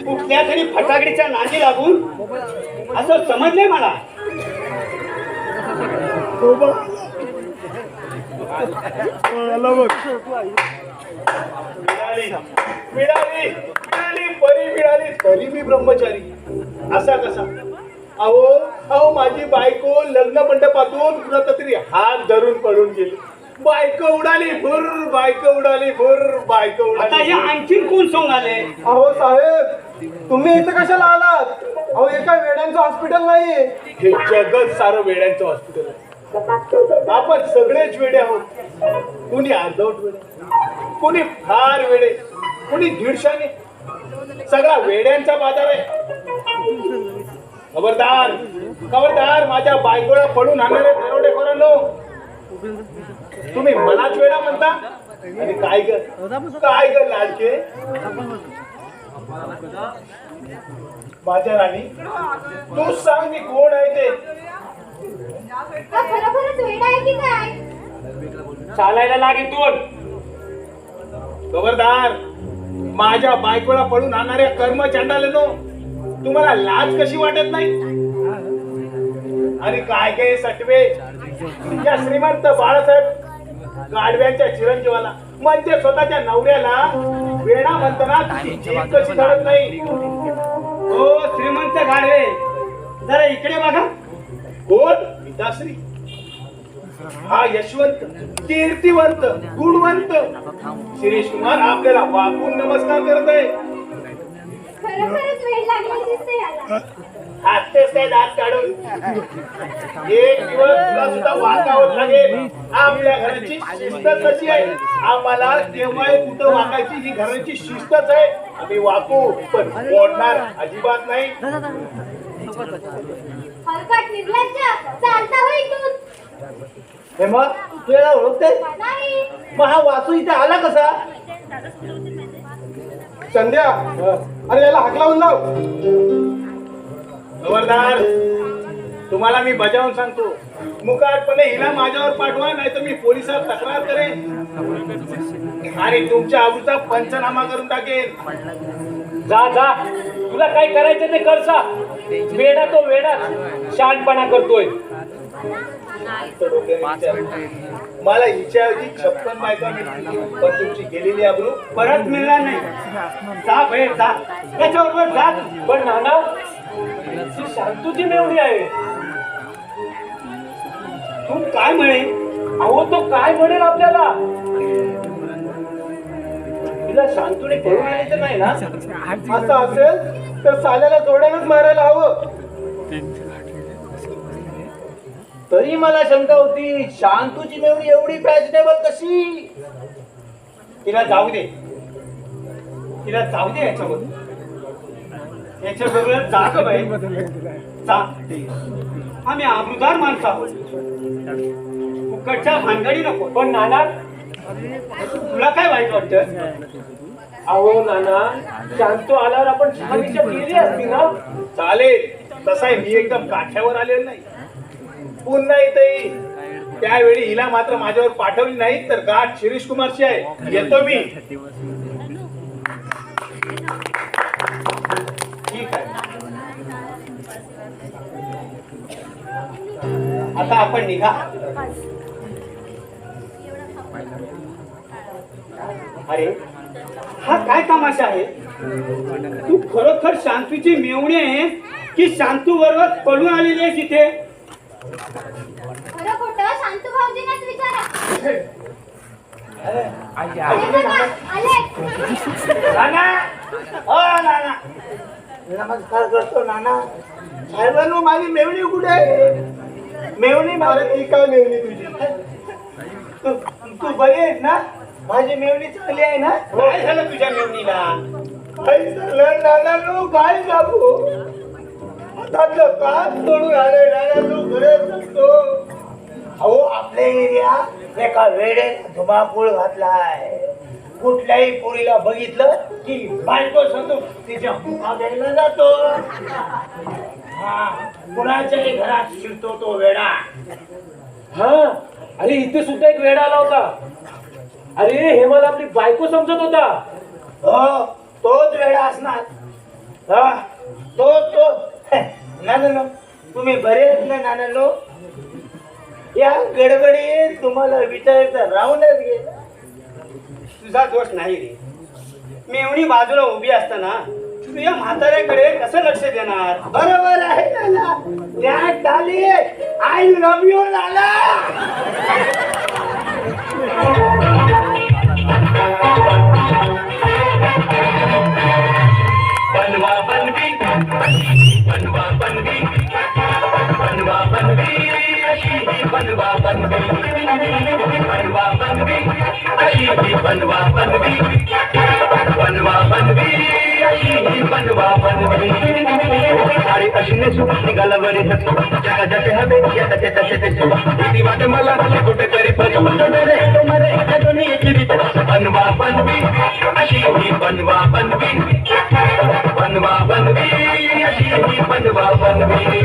कुठल्या तरी फटाकडीच्या नादी लागून असं समजलंय मला. मिळाली परी मिळाली तरी मी ब्रह्मचारी. असा कसा? अहो माझी बायको लग्न मंडपातून कुणाचा तरी हात धरून पळून गेली. बायको उडाली भुर, बायको उडाली भुर, बायको आता उडाली. हे आणखीन कोण सोंग आले? अहो साहेब, तुम्ही इथं कशाला आलात? अहो हे काय वेड्यांचं हॉस्पिटल नाही. हे जगत सारं वेड्यांचं हॉस्पिटल आहे. आपण सगळेच वेडे आहोत. कुणी अर्धवट वेडे, कुणी फार वेडे, कुणी दीडशाने. सगळा वेड्यांचा बाजार आहे. खबरदार खबरदार, माझ्या बायकोला पडून आणणारे दरोडेखोरांनो, तुम्ही मलाच वेडा म्हणता. आणि काय ग लाडके, माझ्या राणी, तू सांग मी कोण आहे ते. हा खरोखरच वेडा आहे की काय? चालायला लागे तोड. खबरदार, माझ्या बायकोला पडून आणणाऱ्या कर्मचांडालेनो, तुम्हाला लाज कशी वाटत नाही? आणि काय सटवे, या श्रीमंत बाळासाहेब गाडव्यांच्या चिरंजीवाला म्हणजे स्वतःच्या नवऱ्याला वेडा म्हणताना तुझी जीभ कशी धरत नाही? हो श्रीमंत गाढवे, जरा इकडे बघा. कोण? पिताश्री. हा यशवंत, कीर्तिवंत, गुणवंत शिरीष कुमार आपल्याला वाकून नमस्कार करत आहे. खरोखरच वेड लागली दिसते याला. हातेच ते दात काढून. एक दिवस तुला सुद्धा वाकावं लागेल. आपल्या घराची शिस्त कशी आहे? आम्हाला केव्हा कुठं वाकायची ही घराची शिस्तच आहे. आम्ही वाकू पण ओढणार अजिबात नाही. हलकट निर्लज्ज, चालता होई तू. हेमा, तू याला ओळखते? नाही. मग हा वासू इथे आला कसा? संध्या, अरे याला हाक लावून लाव. खबरदार, तुम्हाला मी बजावून सांगतो, मुकाटपणे हिला माझ्यावर पाठवा, नाही तर मी पोलिसात तक्रार करेन आणि तुमच्या आबरूचा पंचनामा करून टाकेन. जा जा, तुला काय करायचं ते करसा. वेडा तो वेडा शहाणपणा करतोय. मला हिच्याऐवजी 56 बायका मिळतील, पण तुमची गेलेली आबरू परत मिळणार नाही. जा बाहेर जा, त्याच्याबरोबर जा. पण नाना, ती शांतूची मेवणी आहे. तू काय म्हणे? अहो तो काय म्हणेल आपल्याला? तिला शांतूने पळून आणायचं नाही ना? असं असेल तर साल्याला जोड्यानंच मारायला हवं. तरी मला शंका होती, शांतूची मेवणी एवढी फॅशनेबल कशी? तिला जाऊ दे, तिला जाऊ दे. याच्याबरोबर जा ग बाई, जा. आम्ही आबरूदार माणसं आहोत. फुकटच्या भानगडी नको. पण नाना, तुला काय वाईट वाटतं? अहो नाना, शांतू आल्यावर आपण शहाणीच्या केली असती ना. चालेल. तसा आहे, मी एकदम काठ्यावर आलेलो नाही. पुन्हा इथे त्यावेळी हिला मात्र माझ्यावर पाठवली नाही तर गाठ शिरीष कुमारची आहे. येतो मी. ठीक आहे, आता आपण निघा. अरे हा काय तमाशा आहे? तू खरोखर शांतूची मेवणी आहे की शांतू बरोबर पळून आलेली आहेस इथे? खरं खोटं शांतू भाऊजींनाच विचारा. आले बघा, आले. नाना, ओ नाना, नमस्कार करतो नाना. साहेबांनो, माझी मेवणी कुठे आहे? मेवणी अरे ती काय मेवणी तुझी? तू बरी आहेस ना? माझी मेवणी चांगली आहे ना? काय झालं तुझ्या मेवणीला? काय झालं नानांनो? काय सांगू? हातातलं काम सोडून आले नाना तू घरच असतो. अहो आपल्या एरिया एका वेडे धुमाकूळ घातलाय. कुठल्याही पोरीला बघितलं की बायको सांगतो तिच्या मुखा द्यायला जातो. हा कुणाच्याही घरात शिरतो तो वेडा. हा अरे इथे सुद्धा एक वेडा आला होता. अरे हे मला आपली बायको समजत होता. हो तोच वेडा असणार. हा तो नाना तुम्ही बरे आहेत ना नाना? या गडबडीत तुम्हाला विचारायचं राहूनच गेलं. तुझा दोष नाही रे. मेवणी बाजूला उभी असताना तू या म्हाताऱ्याकडे कसं लक्ष देणार? बरोबर आहे नाना. त्या टाली आय लव्ह यू नाना. बनवा बनवी बनवा बनवी बनवा बनवी अशी ही बनवा बनवी बनवा बनवी अशी ही बनवा बनवी बनवा बनवी अशी ही बनवा बनवी आणि अशी नेसू निघाला बरे जगा जसे हवे या तसे तसे तसे भीती वाट मला कुठेतरी परी मरे दोन्ही जीवित बनवा बनवी अशी ही बनवा बनवी बनवा बनवी अशी ही बनवा बनवी.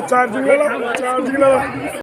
चार्जिंग